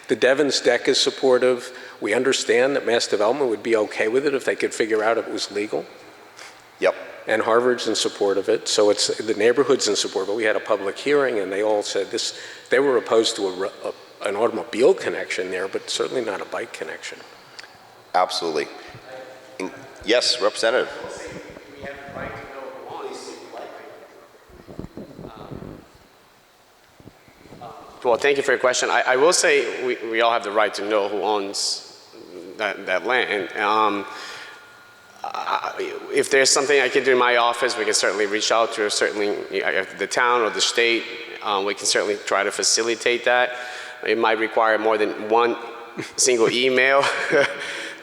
Speaker 10: The Devens DEC is supportive. We understand that mass development would be okay with it if they could figure out if it was legal.
Speaker 2: Yep.
Speaker 10: And Harvard's in support of it, so it's the neighborhood's in support. But we had a public hearing, and they all said this. They were opposed to an automobile connection there, but certainly not a bike connection.
Speaker 2: Absolutely. Yes, Representative.
Speaker 10: We have the right to know who owns
Speaker 4: Well, thank you for your question. I will say we all have the right to know who owns that land. If there's something I can do in my office, we can certainly reach out to the town or the state. We can certainly try to facilitate that. It might require more than one single email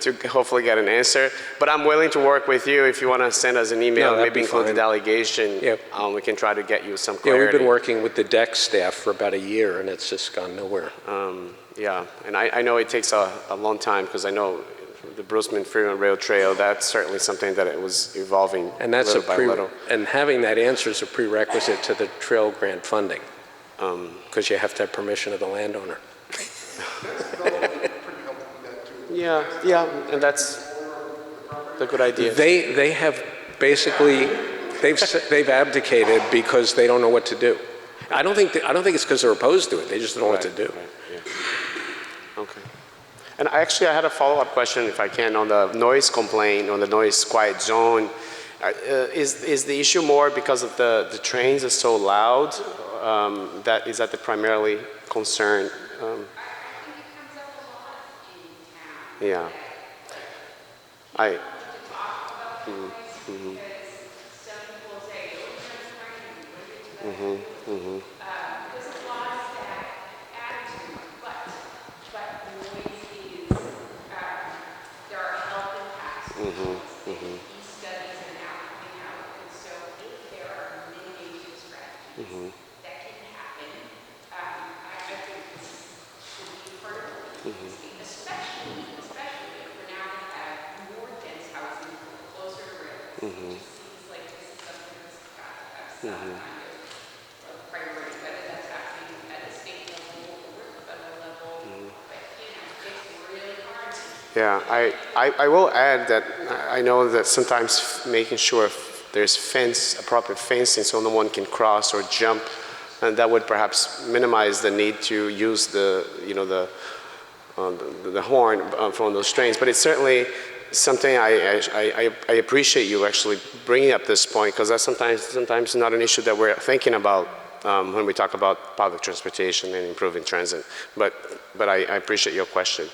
Speaker 4: to hopefully get an answer. But I'm willing to work with you if you want to send us an email, maybe include the delegation.
Speaker 10: Yep.
Speaker 4: We can try to get you some clarity.
Speaker 10: Yeah, we've been working with the DEC staff for about a year, and it's just gone nowhere.
Speaker 4: Yeah, and I know it takes a long time, because I know the Brusman Freeman Rail Trail, that's certainly something that it was evolving
Speaker 10: And that's
Speaker 4: little by little.
Speaker 10: and having that answer is a prerequisite to the trail grant funding, because you have to have permission of the landowner.
Speaker 4: Yeah, and that's the good idea.
Speaker 10: They have basically, they've abdicated because they don't know what to do. I don't think it's because they're opposed to it. They just don't know what to do.
Speaker 4: Right, yeah. Okay. And actually, I had a follow-up question, if I can, on the noise complaint, on the noise quiet zone. Is the issue more because of the trains are so loud? Is that the primarily concern? Yeah. Yeah, I will add that I know that sometimes making sure there's appropriate fencing so no one can cross or jump, and that would perhaps minimize the need to use the horn from those trains. But it's certainly something I appreciate you actually bringing up this point, because that's sometimes not an issue that we're thinking about when we talk about public transportation and improving transit. But I appreciate your question.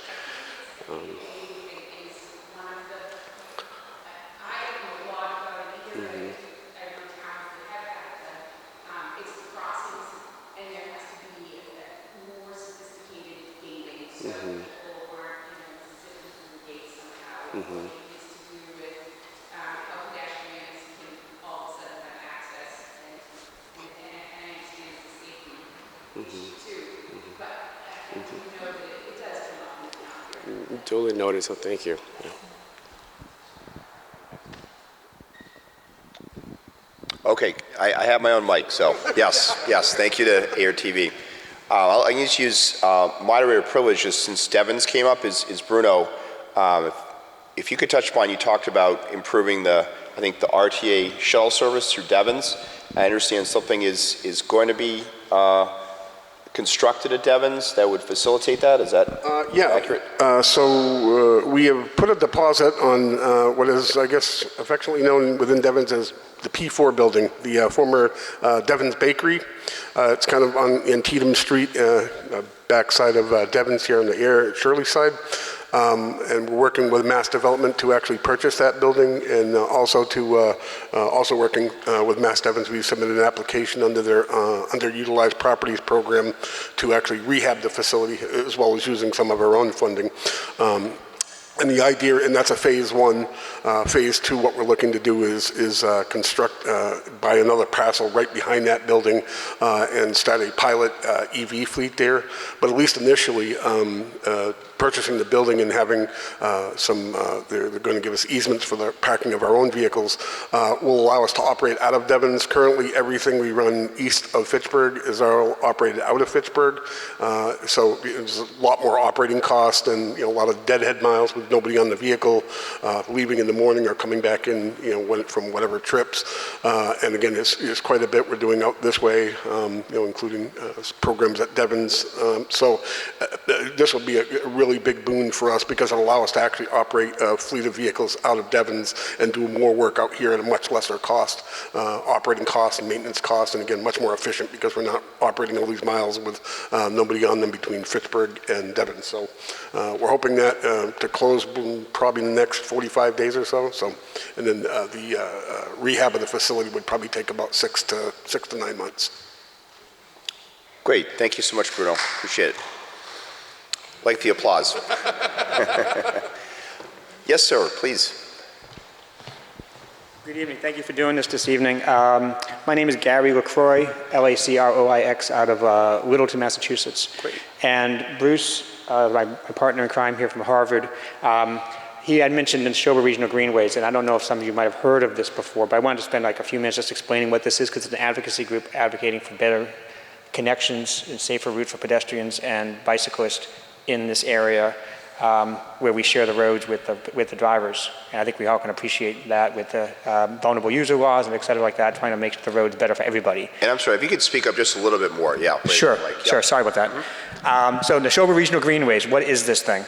Speaker 4: Duly noted, so thank you. Yeah.
Speaker 2: Okay, I have my own mic, so yes, thank you to Air TV. I need to use moderator privilege just since Devens came up, is Bruno. If you could touch upon, you talked about improving I think the RTA shuttle service through Devens. I understand something is going to be constructed at Devens that would facilitate that. Is that accurate?
Speaker 5: So we have put a deposit on what is, I guess, affectionately known within Devens as the P4 building, the former Devens Bakery. It's kind of on Antietam Street, backside of Devens here on the Air Shirley side. And we're working with Mass Development to actually purchase that building, and also working with Mass Devens. We submitted an application under their underutilized properties program to actually rehab the facility, as well as using some of our own funding. And the idea, and that's a phase one. Phase two, what we're looking to do is construct, buy another parcel right behind that building and start a pilot EV fleet there. But at least initially, purchasing the building and having they're going to give us easements for the parking of our own vehicles will allow us to operate out of Devens. Currently, everything we run east of Fitchburg is all operated out of Fitchburg. So there's a lot more operating cost and a lot of deadhead miles with nobody on the vehicle, leaving in the morning or coming back in, from whatever trips. And again, it's quite a bit we're doing out this way, including programs at Devens. So this will be a really big boon for us because it'll allow us to actually operate a fleet of vehicles out of Devens and do more work out here at a much lesser cost, operating cost and maintenance cost, and again, much more efficient because we're not operating all these miles with nobody on them between Fitchburg and Devens. So we're hoping that to close probably in the next 45 days or so. And then the rehab of the facility would probably take about 6 to 9 months.
Speaker 2: Great, thank you so much, Bruno. Appreciate it. Like the applause. Yes, sir, please.
Speaker 11: Good evening. Thank you for doing this evening. My name is Gary LaCroix, Lacroix, out of Littleton, Massachusetts.
Speaker 2: Great.
Speaker 11: And Bruce, my partner in crime here from Harvard, He had mentioned the Neshoba Regional Greenways, and I don't know if some of you might have heard of this before, but I wanted to spend like a few minutes just explaining what this is, because it's an advocacy group advocating for better connections and safer routes for pedestrians and bicyclists in this area, where we share the roads with the drivers. And I think we all can appreciate that with the vulnerable user laws and et cetera like that, trying to make the roads better for everybody.
Speaker 2: And I'm sorry, if you could speak up just a little bit more, yeah. Please.
Speaker 11: Sure,
Speaker 2: Like,
Speaker 11: sure,
Speaker 2: yeah.
Speaker 11: sorry about that. So Neshoba Regional Greenways, what is this thing?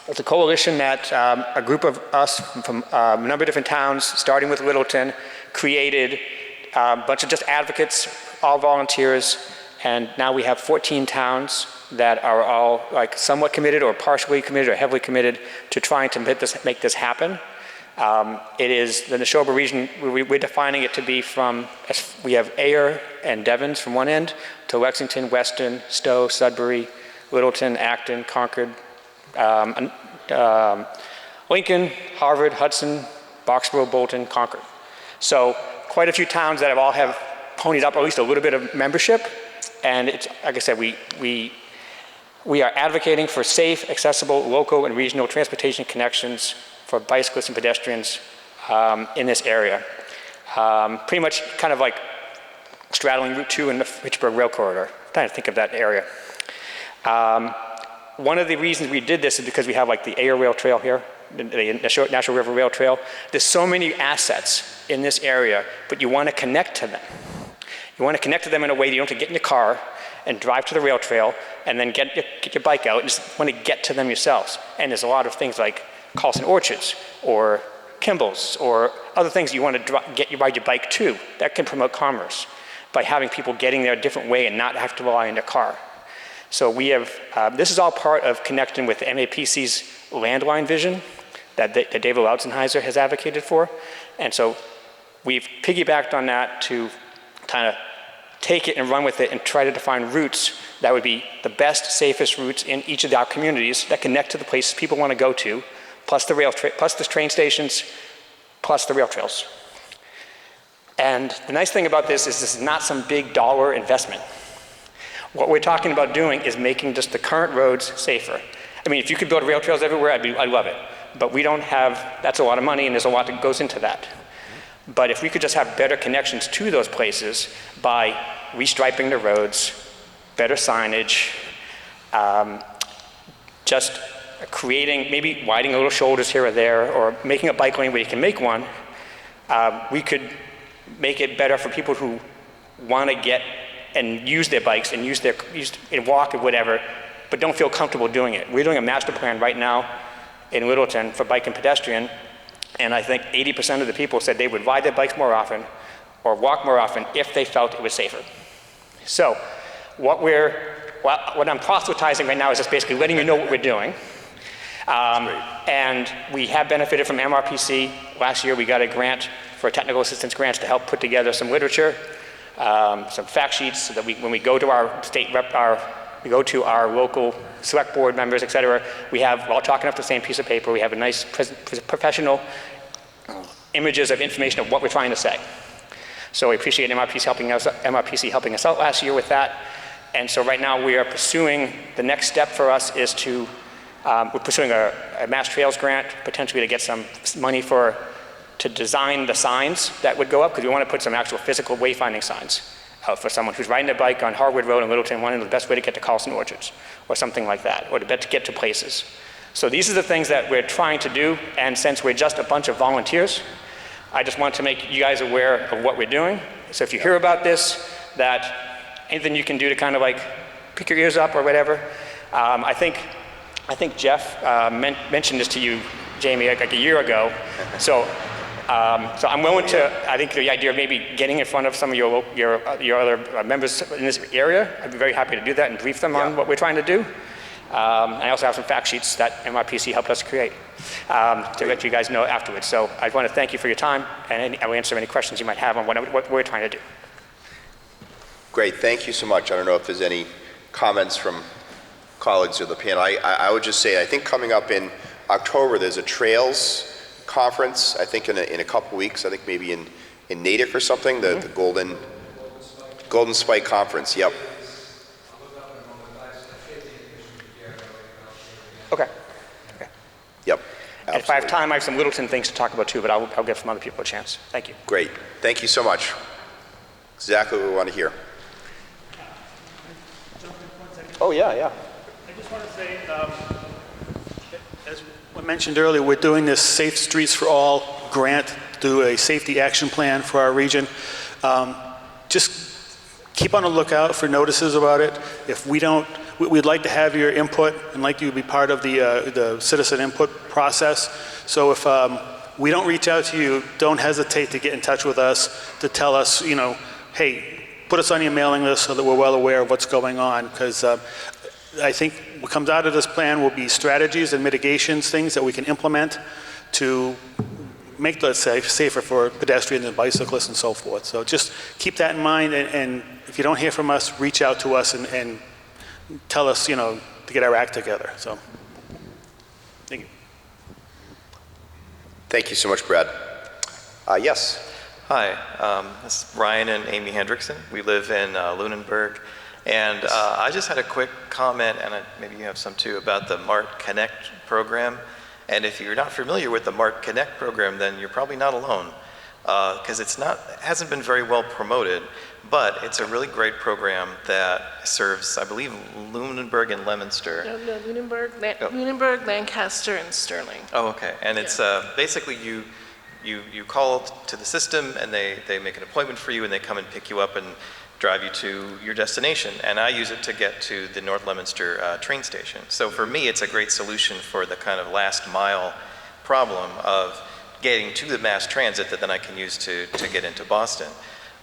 Speaker 11: It's a coalition that a group of us from a number of different towns, starting with Littleton, created a bunch of just advocates, all volunteers, and now we have 14 towns that are all like somewhat committed or partially committed or heavily committed to trying to make this happen. It is the Neshoba region, we're defining it to be from, we have Ayer and Devens from one end to Lexington, Weston, Stowe, Sudbury, Littleton, Acton, Concord, Lincoln, Harvard, Hudson, Boxborough, Bolton, Concord. So quite a few towns that have ponied up at least a little bit of membership. And it's, like I said, we are advocating for safe, accessible, local and regional transportation connections for bicyclists and pedestrians in this area. Pretty much kind of like straddling Route 2 and the Fitchburg Rail Corridor. I'm trying to think of that area. One of the reasons we did this is because we have like the Ayer Rail Trail here, the National River Rail Trail. There's so many assets in this area, but you want to connect to them. You want to connect to them in a way that you don't have to get in your car and drive to the rail trail and then get your bike out and just want to get to them yourselves. And there's a lot of things like Carlson Orchards or Kimball's or other things you want to ride your bike to that can promote commerce by having people getting there a different way and not have to rely on their car. So we have, this is all part of connecting with MAPC's landline vision that David Lautzenheiser has advocated for. And so we've piggybacked on that to kind of take it and run with it and try to define routes that would be the best, safest routes in each of our communities that connect to the places people want to go to, plus the train stations, plus the rail trails. And the nice thing about this is not some big dollar investment. What we're talking about doing is making just the current roads safer. I mean, if you could build rail trails everywhere, I'd love it. But we don't have, that's a lot of money and there's a lot that goes into that. But if we could just have better connections to those places by restriping the roads, better signage, just creating, maybe widening a little shoulders here or there, or making a bike lane where you can make one, we could make it better for people who want to get and use their bikes and and walk or whatever, but don't feel comfortable doing it. We're doing a master plan right now in Littleton for bike and pedestrian, and I think 80% of the people said they would ride their bikes more often or walk more often if they felt it was safer. So what I'm proselytizing right now is just basically letting you know what we're doing. And we have benefited from MRPC. Last year we got a grant for technical assistance grants to help put together some literature, some fact sheets, so that when we go to our state rep, we go to our local select board members, et cetera, we're all talking off the same piece of paper. We have a nice professional images of information of what we're trying to say. So we appreciate MRPC helping us out last year with that. And so right now we are pursuing, the next step for us is to, we're pursuing a Mass Trails grant, potentially to get some money to design the signs that would go up, because we want to put some actual physical wayfinding signs out for someone who's riding their bike on Harwood Road in Littleton, wanting the best way to get to Carlson Orchards, or something like that, or to get to places. So these are the things that we're trying to do, and since we're just a bunch of volunteers, I just want to make you guys aware of what we're doing. So if you hear about this, that anything you can do to kind of like pick your ears up or whatever. I think Jeff mentioned this to you, Jamie, like a year ago. So I'm willing to, I think the idea of maybe getting in front of some of your other members in this area, I'd be very happy to do that and brief them on what we're trying to do. I also have some fact sheets that MRPC helped us create to let you guys know afterwards. So I want to thank you for your time, and I will answer any questions you might have on what we're trying to do.
Speaker 2: Great, thank you so much. I don't know if there's any comments from colleagues of the panel. I would just say, I think coming up in October, there's a Trails conference, I think in a couple weeks, I think maybe in Natick or something, the Golden Spike Conference, yep.
Speaker 11: Okay.
Speaker 2: Yep.
Speaker 11: I have time, I have some Littleton things to talk about too, but I'll give some other people a chance. Thank you.
Speaker 2: Great. Thank you so much. Exactly what we want to hear. Oh, yeah.
Speaker 8: I just want to say, as I mentioned earlier, we're doing this Safe Streets for All grant to do a safety action plan for our region. Just keep on the lookout for notices about it. If we don't, we'd like to have your input and like you to be part of the citizen input process. So if we don't reach out to you, don't hesitate to get in touch with us to tell us, hey, put us on your mailing list so that we're well aware of what's going on. Because I think what comes out of this plan will be strategies and mitigations, things that we can implement to make the safer for pedestrians and bicyclists and so forth. So just keep that in mind, and if you don't hear from us, reach out to us and tell us, to get our act together. So, thank you.
Speaker 2: Thank you so much, Brad. Yes.
Speaker 12: Hi, this is Ryan and Amy Hendrickson. We live in Lunenburg, and I just had a quick comment, and maybe you have some too, about the MART Connect program. And if you're not familiar with the MART Connect program, then you're probably not alone, because it hasn't been very well promoted, but it's a really great program that serves, I believe, Lunenburg and Leominster.
Speaker 13: No, Lunenburg, Lancaster, and Sterling.
Speaker 12: Oh, okay. And it's basically you call to the system, and they make an appointment for you, and they come and pick you up and drive you to your destination. And I use it to get to the North Leominster train station. So for me, it's a great solution for the kind of last mile problem of getting to the mass transit that then I can use to get into Boston.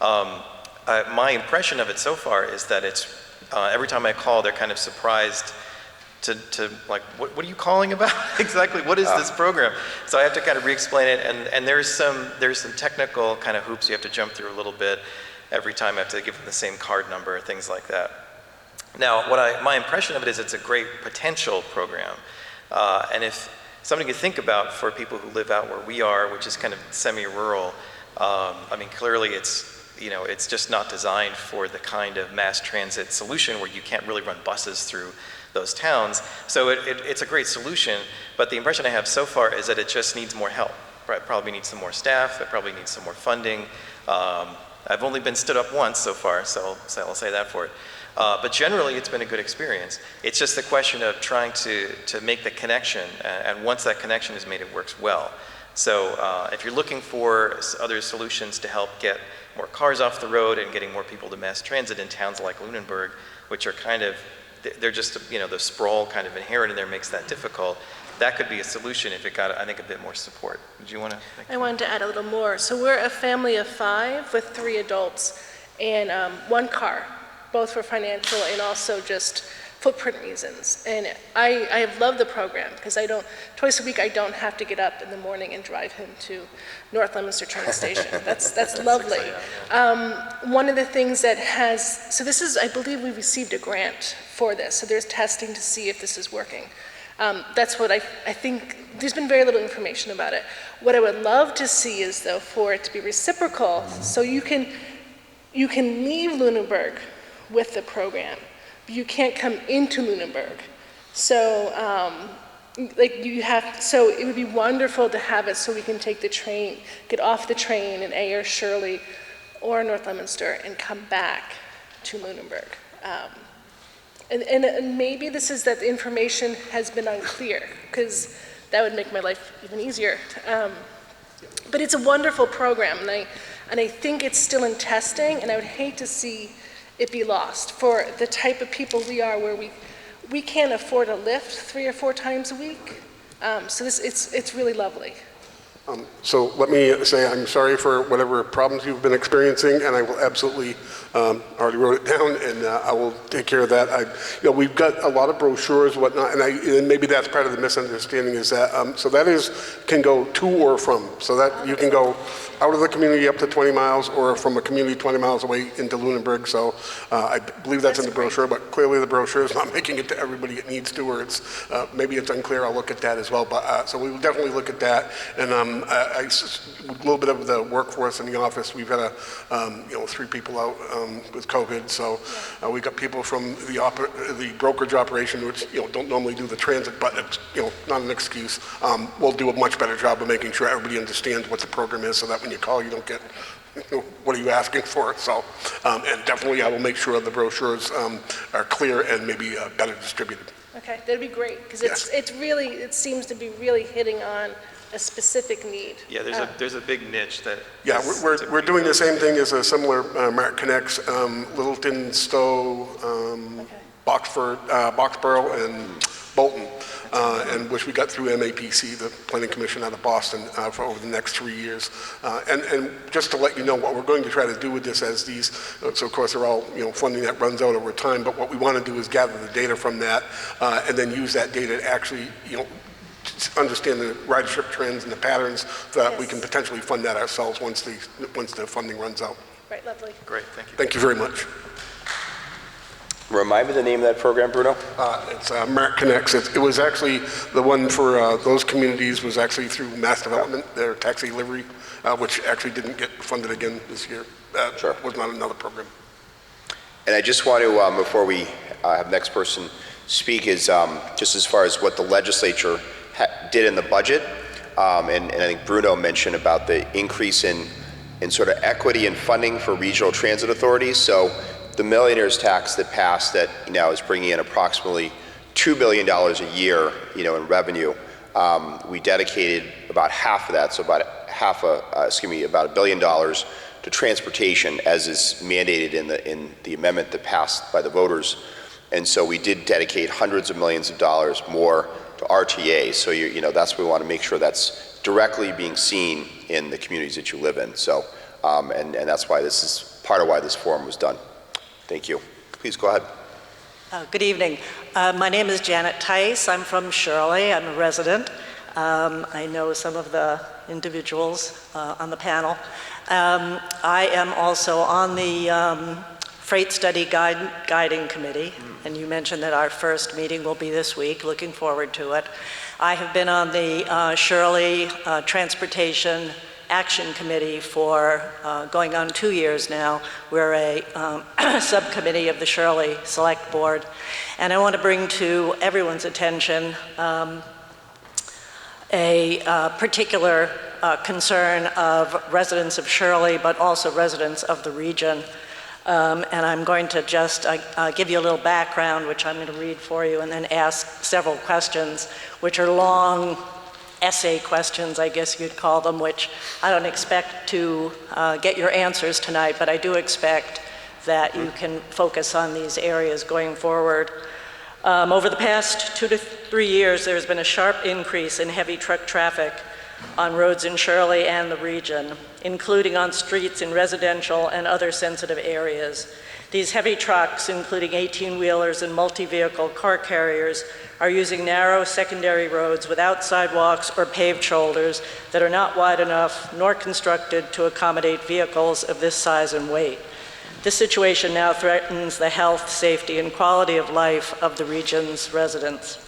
Speaker 12: My impression of it so far is that it's, every time I call, they're kind of surprised to like, what are you calling about? Exactly, what is this program? So I have to kind of re-explain it, and there's some technical kind of hoops you have to jump through a little bit. Every time I have to give them the same card number, things like that. Now, my impression of it is it's a great potential program. And if something to think about for people who live out where we are, which is kind of semi-rural, clearly it's just not designed for the kind of mass transit solution where you can't really run buses through those towns. So it's a great solution, but the impression I have so far is that it just needs more help. Right? It probably needs some more staff, it probably needs some more funding. I've only been stood up once so far, so I'll say that for it. But generally, it's been a good experience. It's just the question of trying to make the connection, and once that connection is made, it works well. So if you're looking for other solutions to help get more cars off the road and getting more people to mass transit in towns like Lunenburg, which are kind of, they're just, the sprawl kind of inherent in there makes that difficult. That could be a solution if it got, I think, a bit more support. Did you want to?
Speaker 13: I wanted to add a little more. So we're a family of 5 with 3 adults and 1 car, both for financial and also just footprint reasons. And I have loved the program because twice a week I don't have to get up in the morning and drive him to North Leominster train station. That's lovely. One of the things that so this is, I believe we received a grant for this. So there's testing to see if this is working. That's what I think, there's been very little information about it. What I would love to see is, though, for it to be reciprocal, so you can leave Lunenburg with the program, but you can't come into Lunenburg. So, so it would be wonderful to have it so we can take the train, get off the train in Ayer, Shirley, or North Leominster and come back to Lunenburg. And maybe this is that the information has been unclear, because that would make my life even easier. But it's a wonderful program, and I think it's still in testing, and I would hate to see it be lost for the type of people we are, where we can't afford a lift 3 or 4 times a week. So it's really lovely.
Speaker 5: So let me say I'm sorry for whatever problems you've been experiencing, and I will absolutely, already wrote it down, and I will take care of that. We've got a lot of brochures, whatnot, and maybe that's part of the misunderstanding is that, so that can go to or from, so that you can go out of the community up to 20 miles or from a community 20 miles away into Lunenburg. So I believe that's in the brochure, but clearly the brochure is not making it to everybody it needs to, or maybe it's unclear. I'll look at that as well. But so we will definitely look at that. And a little bit of the workforce in the office, we've had 3 people out with COVID. So we got people from the brokerage operation, which don't normally do the transit, but it's not an excuse. We'll do a much better job of making sure everybody understands what the program is, so that when you call, you don't get what are you asking for? So, and definitely I will make sure the brochures are clear and maybe better distributed.
Speaker 13: Okay, that'd be great, because it seems to be really hitting on a specific need.
Speaker 12: Yeah, there's a big niche that.
Speaker 5: Yeah, we're doing the same thing as a similar Mark Connects, Littleton, Stowe, Boxborough, and Bolton. And which we got through MAPC, the Planning Commission out of Boston, for over the next 3 years. And just to let you know, what we're going to try to do with this as these, so of course they're all funding that runs out over time, but what we want to do is gather the data from that and then use that data to actually understand the ridership trends and the patterns so that we can potentially fund that ourselves once the funding runs out.
Speaker 13: Right, lovely.
Speaker 12: Great, thank you.
Speaker 5: Thank you very much.
Speaker 2: Remind me the name of that program, Bruno?
Speaker 5: It's Mark Connects. It was actually the one for those communities was actually through Mass Development, their taxi delivery, which actually didn't get funded again this year. Sure. Was not another program.
Speaker 2: And I just want to, before we have next person speak, is just as far as what the legislature did in the budget, and I think Bruno mentioned about the increase in sort of equity and funding for regional transit authorities. So the millionaire's tax that passed that now is bringing in approximately $2 billion a year, in revenue. We dedicated about half of that, so about $1 billion to transportation, as is mandated in the amendment that passed by the voters. And so we did dedicate hundreds of millions of dollars more to RTA. So that's what we want to make sure that's directly being seen in the communities that you live in. So, and that's why this is part of why this forum was done. Thank you. Please go ahead.
Speaker 14: Good evening. My name is Janet Tice. I'm from Shirley. I'm a resident. I know some of the individuals on the panel. I am also on the Freight Study Guiding Committee, and you mentioned that our first meeting will be this week. Looking forward to it. I have been on the Shirley Transportation Action Committee for going on 2 years now. We're a subcommittee of the Shirley Select Board. And I want to bring to everyone's attention a particular concern of residents of Shirley, but also residents of the region. And I'm going to just give you a little background, which I'm going to read for you, and then ask several questions, which are long essay questions, I guess you'd call them, which I don't expect to get your answers tonight, but I do expect that you can focus on these areas going forward. Over the past 2 to 3 years, there's been a sharp increase in heavy truck traffic on roads in Shirley and the region, including on streets in residential and other sensitive areas. These heavy trucks, including 18-wheelers and multi-vehicle car carriers, are using narrow secondary roads without sidewalks or paved shoulders that are not wide enough nor constructed to accommodate vehicles of this size and weight. This situation now threatens the health, safety, and quality of life of the region's residents.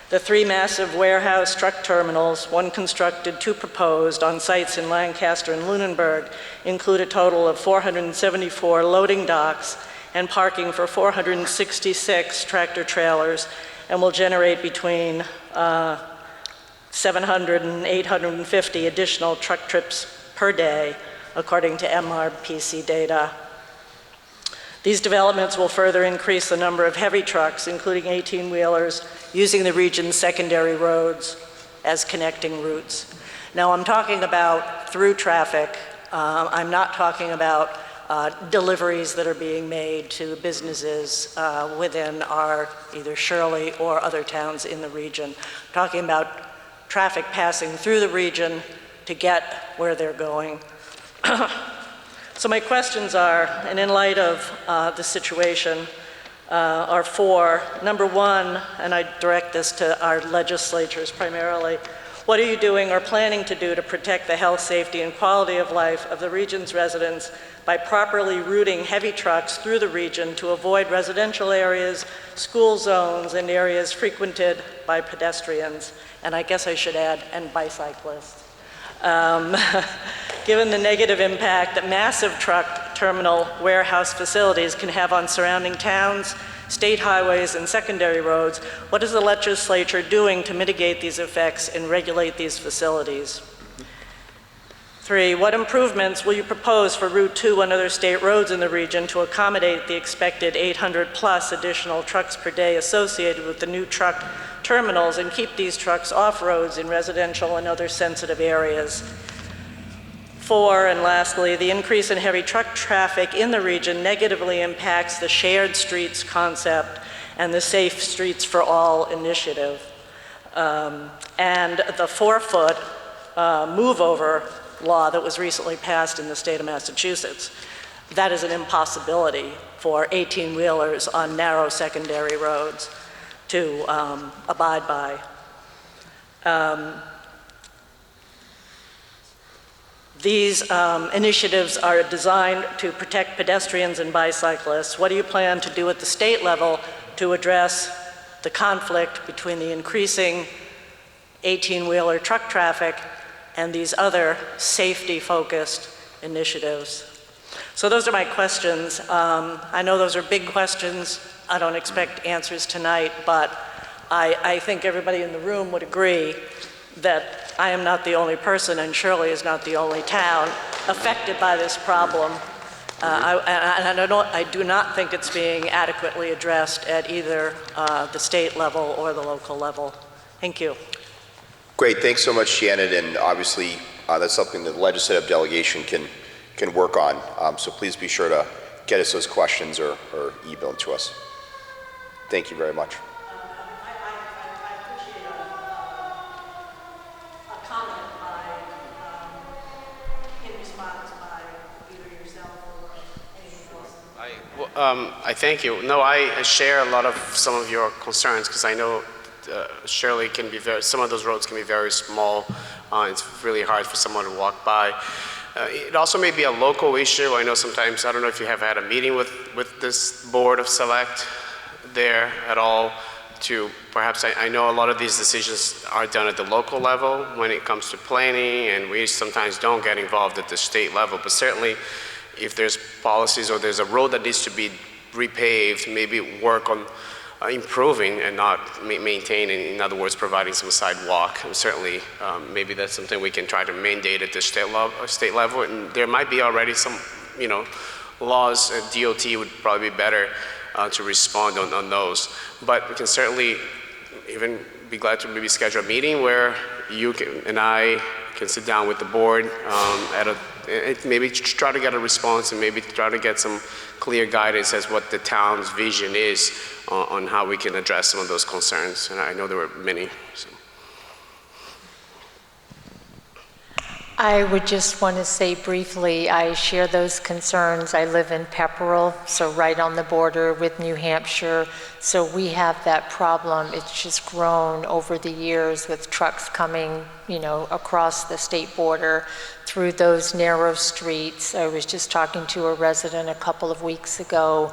Speaker 14: The 3 massive warehouse truck terminals, 1 constructed, 2 proposed, on sites in Lancaster and Lunenburg, include a total of 474 loading docks and parking for 466 tractor trailers, and will generate between 700 and 850 additional truck trips per day, according to MRPC data. These developments will further increase the number of heavy trucks, including 18-wheelers, using the region's secondary roads as connecting routes. Now, I'm talking about through traffic. I'm not talking about deliveries that are being made to businesses within our either Shirley or other towns in the region. I'm talking about traffic passing through the region to get where they're going. So my questions are, and in light of the situation, are 4. Number 1, and I direct this to our legislatures primarily, what are you doing or planning to do to protect the health, safety, and quality of life of the region's residents by properly routing heavy trucks through the region to avoid residential areas, school zones, and areas frequented by pedestrians? And I guess I should add, and bicyclists. Given the negative impact that massive truck terminal warehouse facilities can have on surrounding towns, state highways, and secondary roads, what is the legislature doing to mitigate these effects and regulate these facilities? 3, what improvements will you propose for Route 2 and other state roads in the region to accommodate the expected 800+ additional trucks per day associated with the new truck terminals and keep these trucks off roads in residential and other sensitive areas? 4, and lastly, the increase in heavy truck traffic in the region negatively impacts the shared streets concept and the Safe Streets for All initiative. And the 4-foot move-over law that was recently passed in the state of Massachusetts. That is an impossibility for 18-wheelers on narrow secondary roads to abide by. These initiatives are designed to protect pedestrians and bicyclists. What do you plan to do at the state level to address the conflict between the increasing 18-wheeler truck traffic and these other safety-focused initiatives? So those are my questions. I know those are big questions. I don't expect answers tonight, but I think everybody in the room would agree that I am not the only person, and Shirley is not the only town affected by this problem. I do not think it's being adequately addressed at either the state level or the local level. Thank you.
Speaker 2: Great, thanks so much, Janet, and obviously that's something that the legislative delegation can work on. So please be sure to get us those questions or email them to us. Thank you very much.
Speaker 4: I thank you. No, I share a lot of some of your concerns because I know Shirley can be some of those roads can be very small. It's really hard for someone to walk by. It also may be a local issue. I know sometimes, I don't know if you have had a meeting with this Board of Select there at all to perhaps, I know a lot of these decisions are done at the local level when it comes to planning, and we sometimes don't get involved at the state level, but certainly if there's policies or there's a road that needs to be repaved, maybe work on improving and not maintaining, in other words, providing some sidewalk. And certainly, maybe that's something we can try to mandate at the state level. And there might be already some, laws, DOT would probably be better to respond on those. But we can certainly even be glad to maybe schedule a meeting where you and I can sit down with the board maybe try to get a response and maybe try to get some clear guidance as what the town's vision is on how we can address some of those concerns. And I know there were many. So.
Speaker 3: I would just want to say briefly, I share those concerns. I live in Pepperell, so right on the border with New Hampshire. So we have that problem. It's just grown over the years with trucks coming, across the state border through those narrow streets. I was just talking to a resident a couple of weeks ago.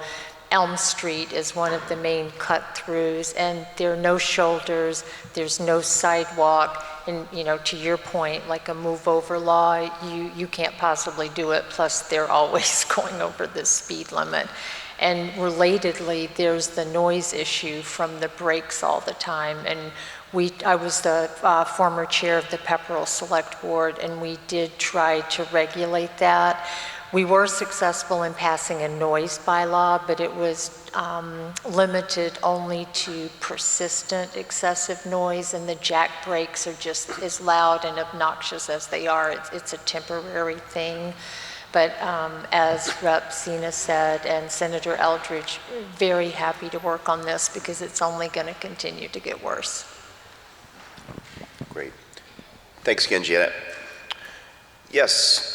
Speaker 3: Elm Street is one of the main cut-throughs, and there are no shoulders, there's no sidewalk, and to your point, like a move-over law, you can't possibly do it, plus they're always going over the speed limit. And relatedly, there's the noise issue from the brakes all the time, and I was the former chair of the Pepperell Select Board, and we did try to regulate that. We were successful in passing a noise bylaw, but it was limited only to persistent excessive noise, and the jack brakes are just as loud and obnoxious as they are. It's a temporary thing. But as Rep. Sina said, and Senator Eldridge, very happy to work on this because it's only going to continue to get worse.
Speaker 2: Great. Thanks again, Janet. Yes.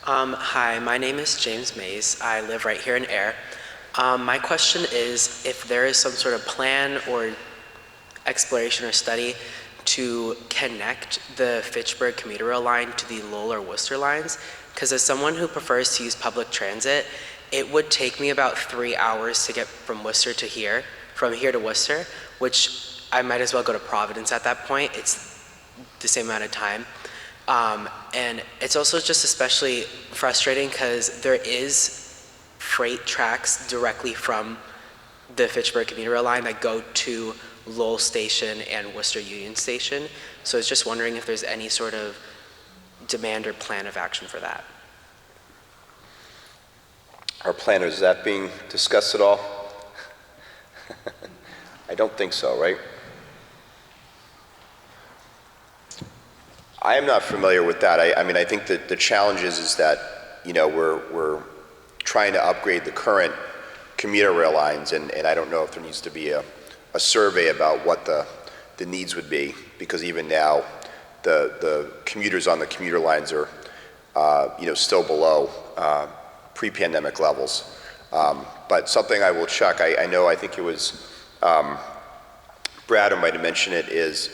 Speaker 15: Hi, my name is James Mays. I live right here in Air. My question is if there is some sort of plan or exploration or study to connect the Fitchburg commuter rail line to the Lowell or Worcester lines, because as someone who prefers to use public transit, it would take me about 3 hours to get from Worcester to here, from here to Worcester, which I might as well go to Providence at that point. It's the same amount of time. And it's also just especially frustrating because there is freight tracks directly from the Fitchburg commuter rail line that go to Lowell Station and Worcester Union Station. So I was just wondering if there's any sort of demand or plan of action for that.
Speaker 2: Our planners, is that being discussed at all? I don't think so, right? I am not familiar with that. I mean, I think that the challenge is that, you know, we're trying to upgrade the current commuter rail lines, and I don't know if there needs to be a survey about what the needs would be, because even now, the commuters on the commuter lines are, you know, still below pre-pandemic levels. But something I will check, I know, I think it was Brad who might have mentioned it, is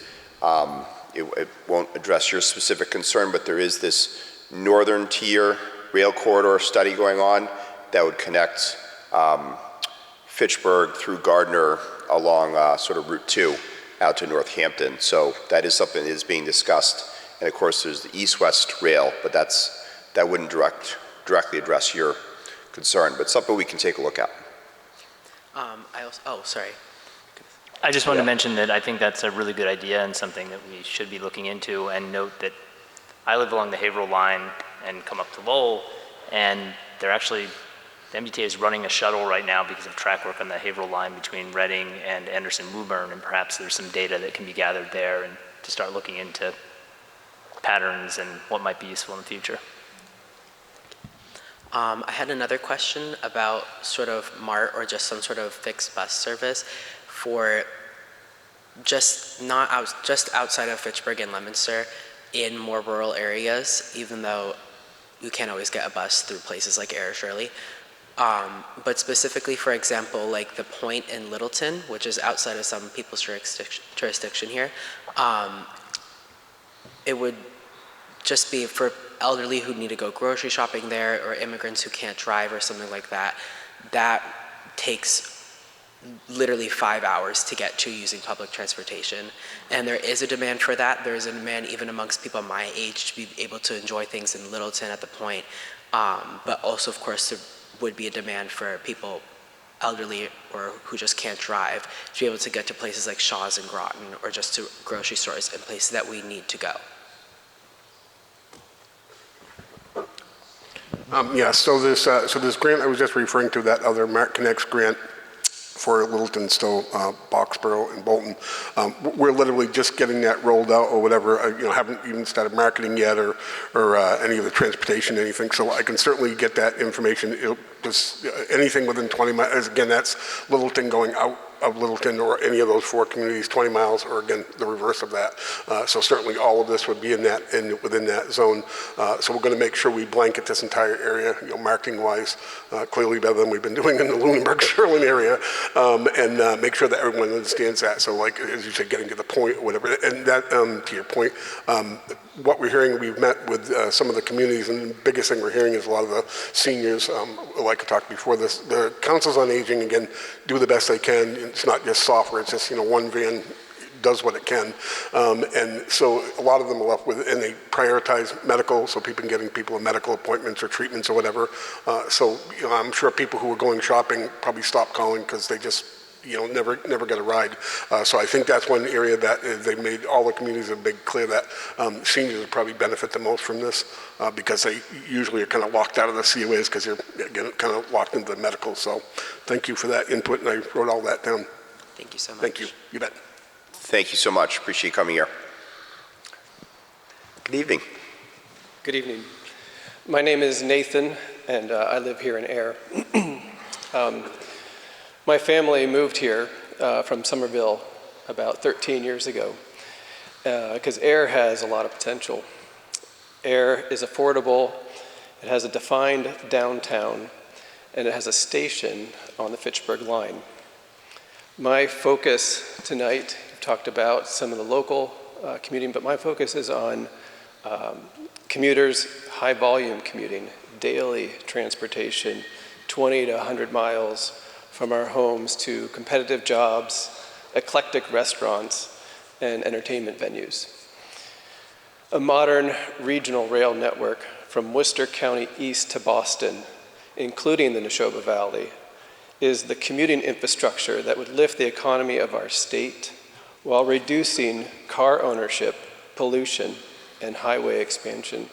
Speaker 2: it won't address your specific concern, but there is this northern tier rail corridor study going on that would connect Fitchburg through Gardner along sort of Route 2 out to Northampton. So that is something that is being discussed. And of course, there's the east-west rail, but that wouldn't directly address your concern, but something we can take a look at.
Speaker 15: Sorry.
Speaker 6: I just want to mention that I think that's a really good idea and something that we should be looking into, and note that I live along the Haverhill line and come up to Lowell, and they're actually, the MBTA is running a shuttle right now because of track work on the Haverhill line between Reading and Anderson-Woburn, and perhaps there's some data that can be gathered there and to start looking into patterns and what might be useful in the future.
Speaker 15: I had another question about sort of MART or just some sort of fixed bus service for just outside of Fitchburg and Leominster in more rural areas, even though you can't always get a bus through places like Air Shirley. But specifically, for example, like the Point in Littleton, which is outside of some people's jurisdiction here, it would just be for elderly who need to go grocery shopping there, or immigrants who can't drive or something like that. That takes literally 5 hours to get to using public transportation. And there is a demand for that. There is a demand even amongst people my age to be able to enjoy things in Littleton at the Point. But also, of course, there would be a demand for people elderly or who just can't drive to be able to get to places like Shaw's and Groton, or just to grocery stores and places that we need to go.
Speaker 5: So this grant I was just referring to, that other MART Connects grant for Littleton, Stowe, Boxborough, and Bolton, we're literally just getting that rolled out or whatever. You know, haven't even started marketing yet, or any of the transportation, anything. So I can certainly get that information. It'll just anything within 20 miles. Again, that's Littleton going out of Littleton, or any of those 4 communities 20 miles, or again the reverse of that. So certainly all of this would be in that, within that zone. So we're going to make sure we blanket this entire area, you know, marketing wise, clearly better than we've been doing in the Lunenburg-Shirley area, and make sure that everyone understands that. So like, as you said, getting to the point or whatever, and that, to your point, what we're hearing, we've met with some of the communities, and the biggest thing we're hearing is a lot of the seniors, like I talked before this, the councils on aging, again, do the best they can. It's not just software, it's just, you know, one van does what it can. And so a lot of them are left with, and they prioritize medical, so people getting people medical appointments or treatments or whatever. So, you know, I'm sure people who are going shopping probably stop calling because they just, you know, never get a ride. So I think that's one area that they made, all the communities have made clear that seniors would probably benefit the most from this, because they usually are kind of locked out of the COAs because they're, again, kind of locked into the medical. So thank you for that input, and I wrote all that down.
Speaker 15: Thank you so much.
Speaker 5: Thank you. You bet.
Speaker 2: Thank you so much. Appreciate you coming here. Good evening.
Speaker 16: Good evening. My name is Nathan, and I live here in Air. My family moved here from Somerville about 13 years ago because Air has a lot of potential. Air is affordable, it has a defined downtown, and it has a station on the Fitchburg line. My focus tonight, you've talked about some of the local commuting, but my focus is on commuters, high volume commuting, daily transportation, 20 to 100 miles from our homes to competitive jobs, eclectic restaurants, and entertainment venues. A modern regional rail network from Worcester County east to Boston, including the Neshoba Valley, is the commuting infrastructure that would lift the economy of our state while reducing car ownership, pollution, and highway expansion.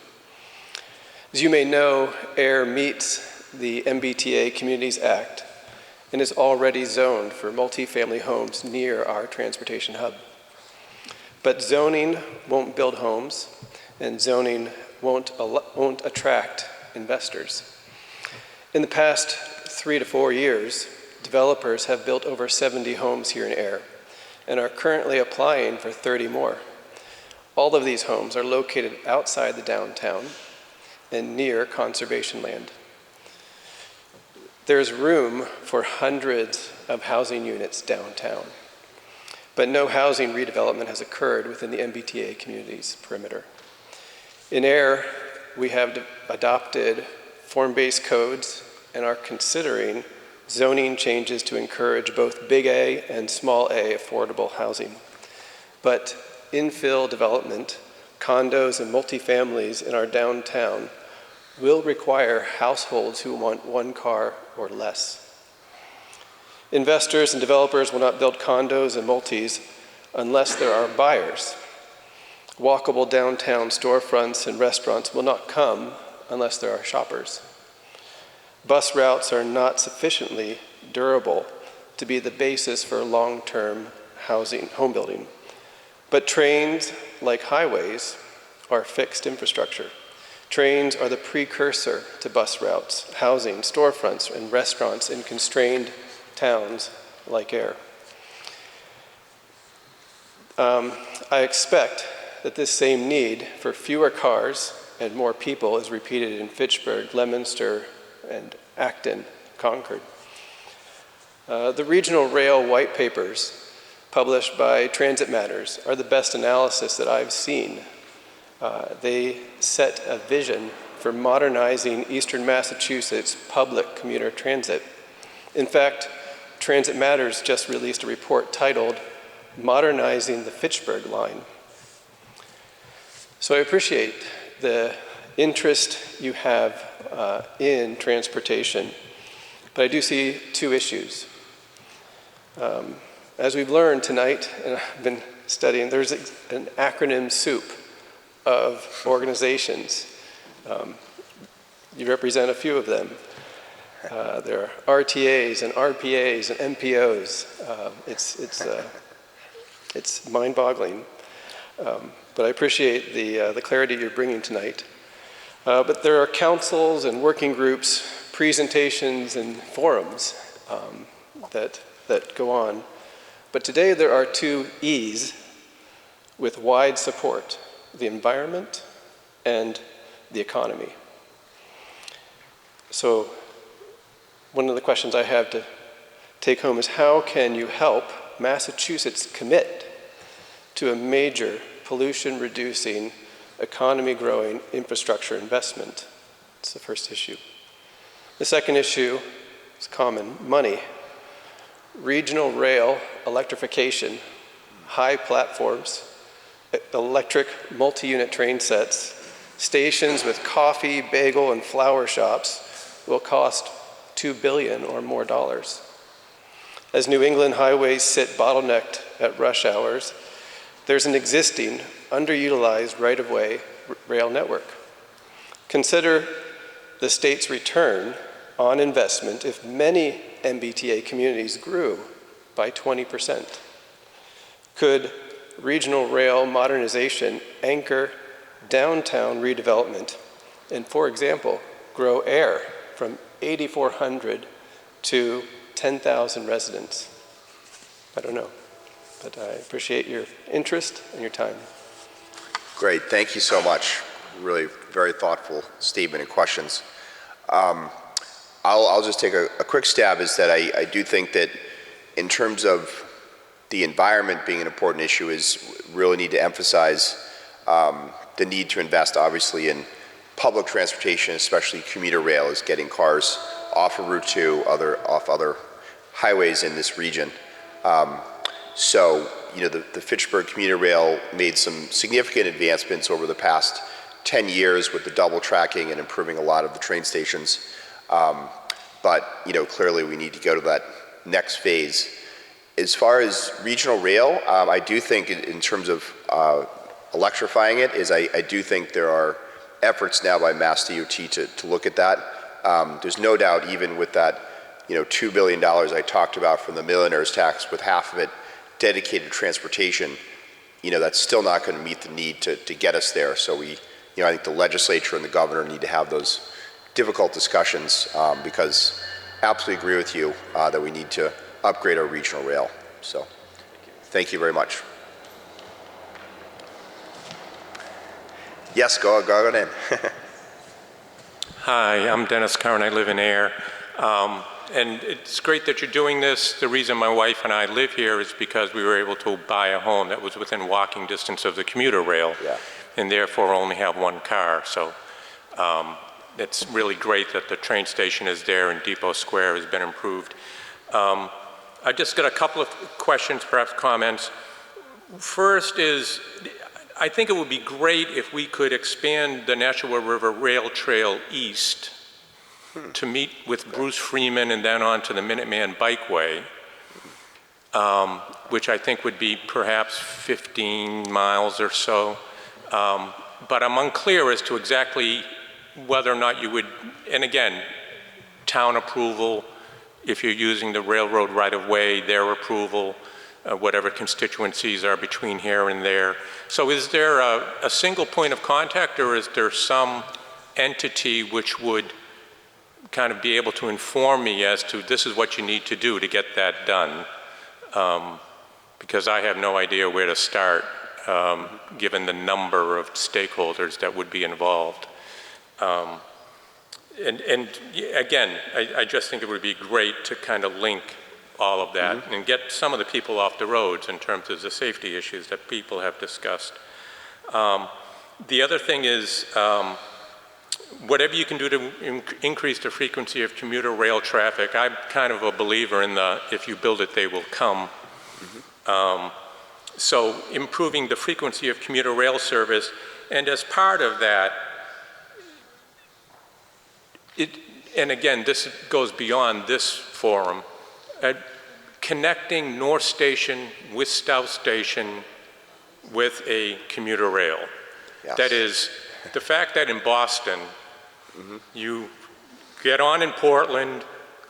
Speaker 16: As you may know, AIR meets the MBTA Communities Act and is already zoned for multifamily homes near our transportation hub. But zoning won't build homes, and zoning won't attract investors. In the past 3 to 4 years, developers have built over 70 homes here in AIR and are currently applying for 30 more. All of these homes are located outside the downtown and near conservation land. There's room for hundreds of housing units downtown, but no housing redevelopment has occurred within the MBTA community's perimeter. In AIR, we have adopted form-based codes and are considering zoning changes to encourage both big A and small a affordable housing. But infill development, condos and multifamilies in our downtown will require households who want one car or less. Investors and developers will not build condos and multis unless there are buyers. Walkable downtown storefronts and restaurants will not come unless there are shoppers. Bus routes are not sufficiently durable to be the basis for long-term home building. But trains, like highways, are fixed infrastructure. Trains are the precursor to bus routes, housing, storefronts, and restaurants in constrained towns like AIR. I expect that this same need for fewer cars and more people is repeated in Fitchburg, Leominster, and Acton, Concord. The regional rail white papers published by Transit Matters are the best analysis that I've seen. They set a vision for modernizing Eastern Massachusetts public commuter transit. In fact, Transit Matters just released a report titled Modernizing the Fitchburg Line. So I appreciate the interest you have in transportation, but I do see two issues. As we've learned tonight, and I've been studying, there's an acronym soup of organizations. You represent a few of them. There are RTAs and RPAs and MPOs. It's mind-boggling. But I appreciate the clarity you're bringing tonight. But there are councils and working groups, presentations and forums that go on. But today there are two E's with wide support: the environment and the economy. So one of the questions I have to take home is, how can you help Massachusetts commit to a major pollution-reducing, economy-growing infrastructure investment? It's the first issue. The second issue is common: money. Regional rail electrification, high platforms, electric multi-unit train sets, stations with coffee, bagel, and flower shops will cost $2 billion or more dollars. As New England highways sit bottlenecked at rush hours, there's an existing, underutilized right-of-way rail network. Consider the state's return on investment if many MBTA communities grew by 20%. Could regional rail modernization anchor downtown redevelopment and, for example, grow AIR from 8,400 to 10,000 residents? I don't know, but I appreciate your interest and your time.
Speaker 2: Great, thank you so much. Really very thoughtful statement and questions. I'll just take a quick stab, is that I do think that in terms of the environment being an important issue, is really need to emphasize the need to invest obviously in public transportation, especially commuter rail, is getting cars off of Route 2, off other highways in this region. So the Fitchburg commuter rail made some significant advancements over the past 10 years with the double tracking and improving a lot of the train stations. But clearly we need to go to that next phase. As far as regional rail, I do think in terms of electrifying it, I do think there are efforts now by Mass DOT to look at that. There's no doubt, even with that $2 billion I talked about from the millionaire's tax, with half of it dedicated to transportation, that's still not going to meet the need to get us there. So I think the legislature and the governor need to have those difficult discussions because I absolutely agree with you that we need to upgrade our regional rail. So thank you very much. Yes, go on in.
Speaker 17: Hi, I'm Dennis Curran. I live in Air. And it's great that you're doing this. The reason my wife and I live here is because we were able to buy a home that was within walking distance of the commuter rail, and therefore only have one car. So it's really great that the train station is there and Depot Square has been improved. I just got a couple of questions, perhaps comments. First is, I think it would be great if we could expand the Nashua River Rail Trail east to meet with Bruce Freeman and then on to the Minuteman Bikeway, which I think would be perhaps 15 miles or so. But I'm unclear as to exactly whether or not you would, and again, town approval, if you're using the railroad right-of-way, their approval, whatever constituencies are between here and there. So is there a single point of contact, or is there some entity which would kind of be able to inform me as to this is what you need to do to get that done? Because I have no idea where to start, given the number of stakeholders that would be involved. And again, I just think it would be great to kind of link all of that and get some of the people off the roads in terms of the safety issues that people have discussed. The other thing is, whatever you can do to increase the frequency of commuter rail traffic, I'm kind of a believer in the if you build it, they will come. So improving the frequency of commuter rail service, and as part of that, and again, this goes beyond this forum, connecting North Station with South Station with a commuter rail. Yes. That is, the fact that in Boston, you get on in Portland,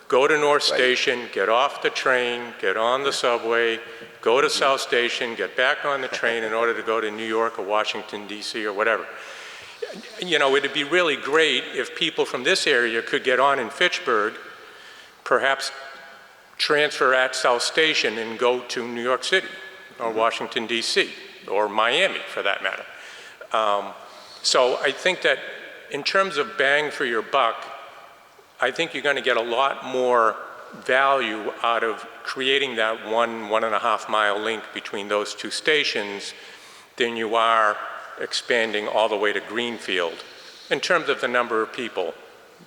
Speaker 17: go to North Station, get off the train, get on the subway, go to South Station, get back on the train in order to go to New York or Washington, D.C. or whatever. It'd be really great if people from this area could get on in Fitchburg, perhaps transfer at South Station and go to New York City or Washington, D.C. or Miami for that matter. So I think that in terms of bang for your buck, I think you're going to get a lot more value out of creating that 1.5 mile link between those two stations than you are expanding all the way to Greenfield in terms of the number of people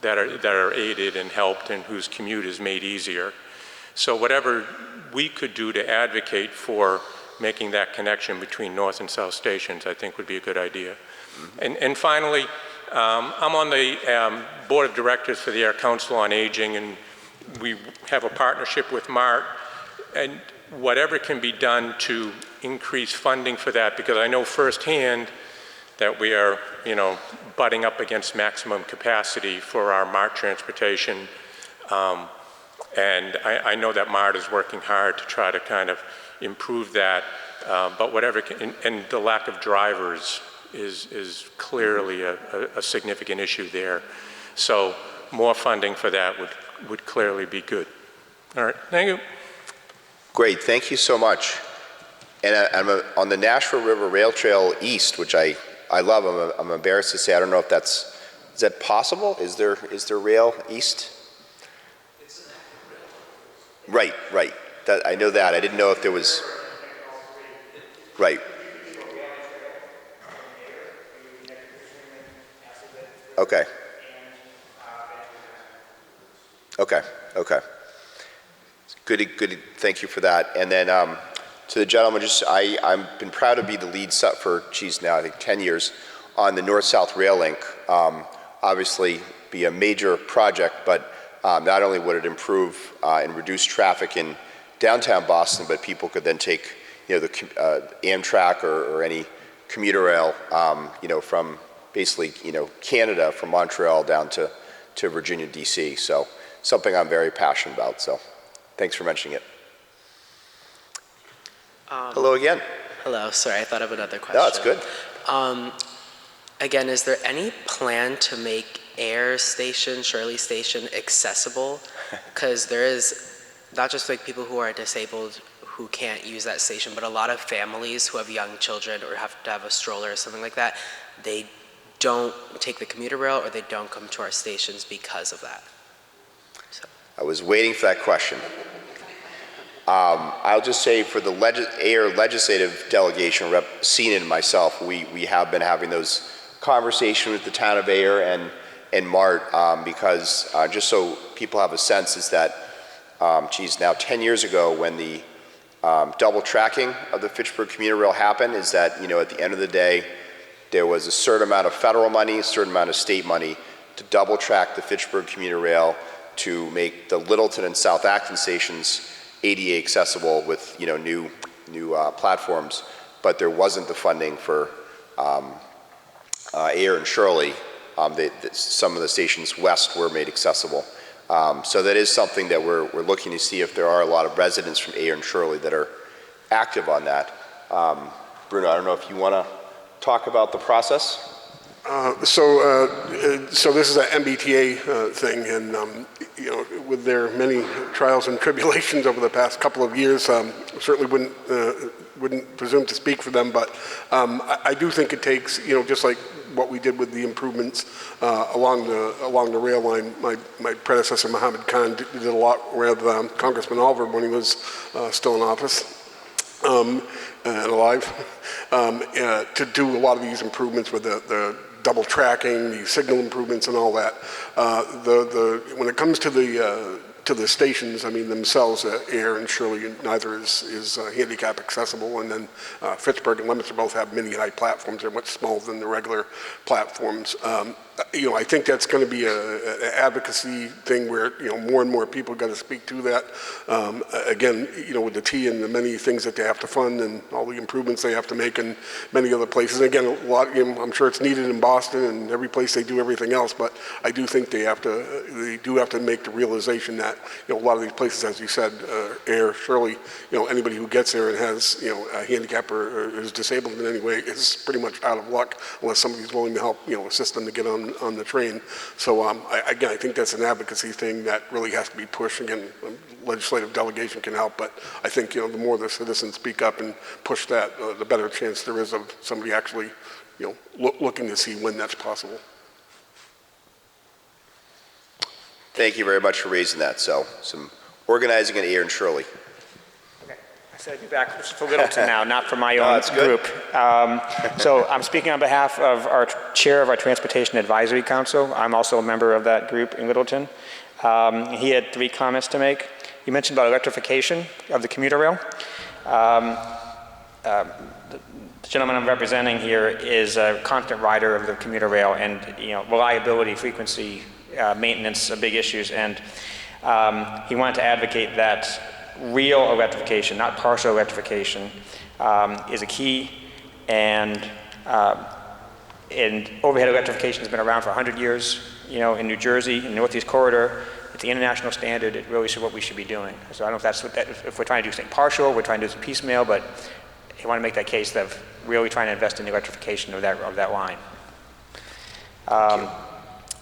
Speaker 17: that are aided and helped and whose commute is made easier. So whatever we could do to advocate for making that connection between North and South stations, I think would be a good idea. And finally, I'm on the board of directors for the Air Council on Aging, and we have a partnership with MART, and whatever can be done to increase funding for that, because I know firsthand that we are, butting up against maximum capacity for our MART transportation. And I know that MART is working hard to try to kind of improve that, but whatever, and the lack of drivers is clearly a significant issue there. So more funding for that would clearly be good. All right, thank you.
Speaker 2: Great, thank you so much. And I'm on the Nashua River Rail Trail East, which I love. I'm embarrassed to say I don't know if is that possible? Is there rail east? Right. That, I know that. I didn't know if there was. Right. Okay. Good. Thank you for that. And then to the gentleman, I've been proud to be the lead for, now I think 10 years on the North-South Rail Link. Obviously, be a major project, but not only would it improve and reduce traffic in downtown Boston, but people could then take, the Amtrak or any commuter rail, from basically, Canada, from Montreal down to Virginia, DC. So something I'm very passionate about. So thanks for mentioning it. Hello again.
Speaker 15: Hello, sorry, I thought of another question.
Speaker 2: No, it's good.
Speaker 15: Again, is there any plan to make Air Station, Shirley Station accessible? Because there is not just like people who are disabled who can't use that station, but a lot of families who have young children or have to have a stroller or something like that, they don't take the commuter rail or they don't come to our stations because of that. So.
Speaker 2: I was waiting for that question. I'll just say for the Air legislative delegation, Rep. Seenan and myself, we have been having those conversations with the town of Ayer and MART because just so people have a sense is that, now 10 years ago when the double tracking of the Fitchburg commuter rail happened is that, at the end of the day, there was a certain amount of federal money, a certain amount of state money to double track the Fitchburg commuter rail to make the Littleton and South Acton stations ADA accessible with, new platforms, but there wasn't the funding for Ayer and Shirley. Some of the stations west were made accessible. So that is something that we're looking to see if there are a lot of residents from Ayer and Shirley that are active on that. Bruno, I don't know if you want to talk about the process?
Speaker 5: So this is an MBTA thing, and with their many trials and tribulations over the past couple of years, certainly wouldn't presume to speak for them, but I do think it takes, just like what we did with the improvements along the rail line. My predecessor Mohammed Khan did a lot with Congressman Oliver when he was still in office. And alive, to do a lot of these improvements with the double tracking, the signal improvements and all that. When it comes to the stations, I mean themselves, Ayer and Shirley, neither is handicap accessible, and then Fitchburg and Leominster both have mini high platforms. They're much smaller than the regular platforms. I think that's going to be an advocacy thing where more and more people got to speak to that. Again, with the T and the many things that they have to fund and all the improvements they have to make in many other places. And again, a lot. I'm sure it's needed in Boston and every place they do everything else. But I do think they do have to make the realization that a lot of these places, as you said, Ayer, Shirley, anybody who gets there and has a handicap or is disabled in any way is pretty much out of luck unless somebody's willing to help assist them to get on the train. So again, I think that's an advocacy thing that really has to be pushed. Again, legislative delegation can help, but I think the more the citizens speak up and push that, the better chance there is of somebody actually looking to see when that's possible.
Speaker 2: Thank you very much for raising that. So some organizing at Ayer and Shirley.
Speaker 11: I said I'd be back for Littleton now, not for my own group. So I'm speaking on behalf of our chair of our Transportation Advisory Council. I'm also a member of that group in Littleton. He had 3 comments to make. You mentioned about electrification of the commuter rail. The gentleman I'm representing here is a constant rider of the commuter rail, and reliability, frequency, maintenance are big issues, and he wanted to advocate that real electrification, not partial electrification, is a key, and overhead electrification has been around for 100 years, in New Jersey, in the Northeast Corridor. It's the international standard. It really is what we should be doing. So I don't know if if we're trying to do something partial, we're trying to do something piecemeal, but I want to make that case of really trying to invest in the electrification of that line.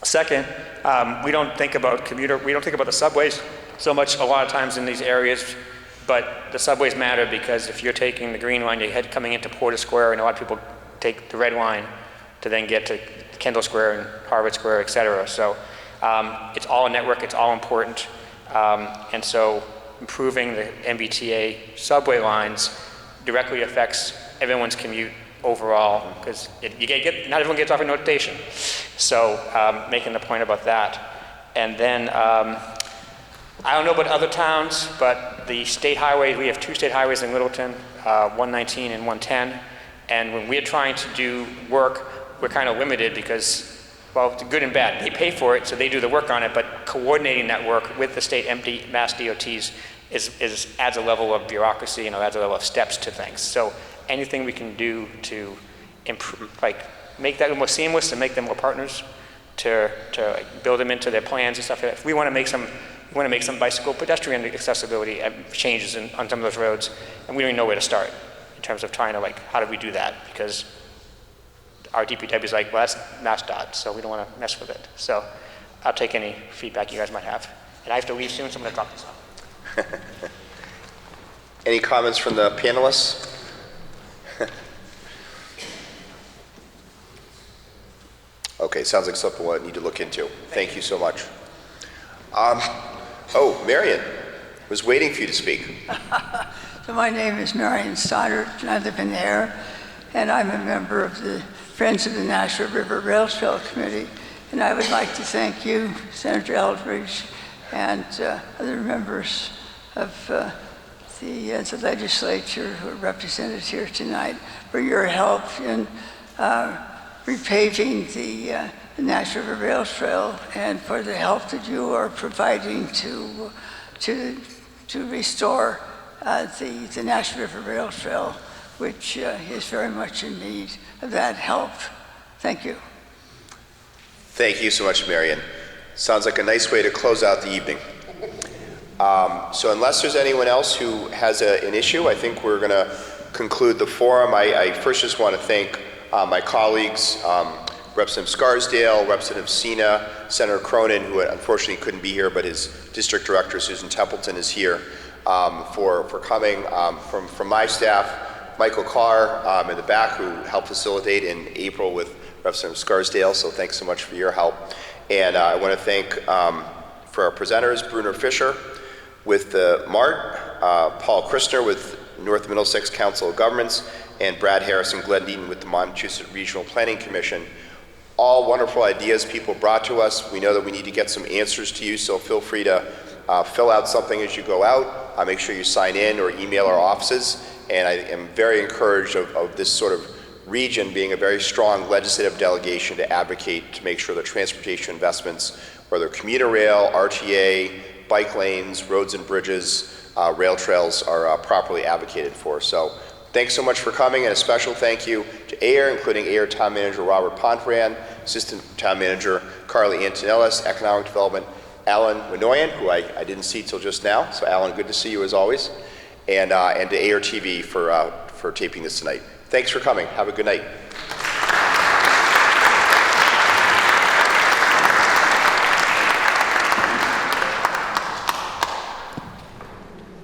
Speaker 11: Second, we don't think about the subways so much a lot of times in these areas, but the subways matter because if you're taking the green line, you're coming into Porter Square, and a lot of people take the red line to then get to Kendall Square and Harvard Square, et cetera. So it's all a network, it's all important. And so improving the MBTA subway lines directly affects everyone's commute overall, because not everyone gets off at North Station. So making the point about that. And then, I don't know about other towns, but the state highways, we have 2 state highways in Littleton, 119 and 110. And when we're trying to do work, we're kind of limited because, well, it's good and bad. They pay for it, so they do the work on it, but coordinating that work with the state Mass DOTs adds a level of bureaucracy and adds a level of steps to things. So anything we can do to improve, make that more seamless and make them more partners, to build them into their plans and stuff like that. We want to make some bicycle pedestrian accessibility changes on some of those roads, and we don't even know where to start in terms of trying to how do we do that, because our DPW is like, well, that's MassDOT, so we don't want to mess with it. So I'll take any feedback you guys might have. And I have to leave soon, so I'm going to drop this off.
Speaker 2: Any comments from the panelists? Okay, sounds like something we'll need to look into. Thank you so much. Marion, was waiting for you to speak.
Speaker 18: So my name is Marion Stoddard, and I live in Air, and I'm a member of the Friends of the Nashua River Rail Trail Committee, and I would like to thank you, Senator Eldridge, and other members of the legislature who are represented here tonight for your help in repaving the Nashua River Rail Trail, and for the help that you are providing to restore the Nashua River Rail Trail, which is very much in need of that help. Thank you.
Speaker 2: Thank you so much, Marion. Sounds like a nice way to close out the evening. So unless there's anyone else who has an issue, I think we're going to conclude the forum. I first just want to thank my colleagues, Representative Scarsdale, Representative Sina, Senator Cronin, who unfortunately couldn't be here, but his district director, Susan Templeton, is here, for coming. From my staff, Michael Carr in the back, who helped facilitate in April with Representative Scarsdale, so thanks so much for your help. And I want to thank, for our presenters, Bruno Fisher with the MART, Paul Christner with North Middlesex Council of Governments, and Brad Harrison Glendine with the Montechusett Regional Planning Commission. All wonderful ideas people brought to us. We know that we need to get some answers to you, so feel free to fill out something as you go out. Make sure you sign in or email our offices. And I am very encouraged of this sort of region being a very strong legislative delegation to advocate to make sure that transportation investments, whether commuter rail, RTA, bike lanes, roads and bridges, rail trails, are properly advocated for. So thanks so much for coming, and a special thank you to AIR, including AIR Town Manager Robert Pontbriand, Assistant Town Manager Carly Antonellis, Economic Development Alan Winoyan, who I didn't see till just now. So Alan, good to see you as always. And to AIR TV for taping this tonight. Thanks for coming. Have a good night.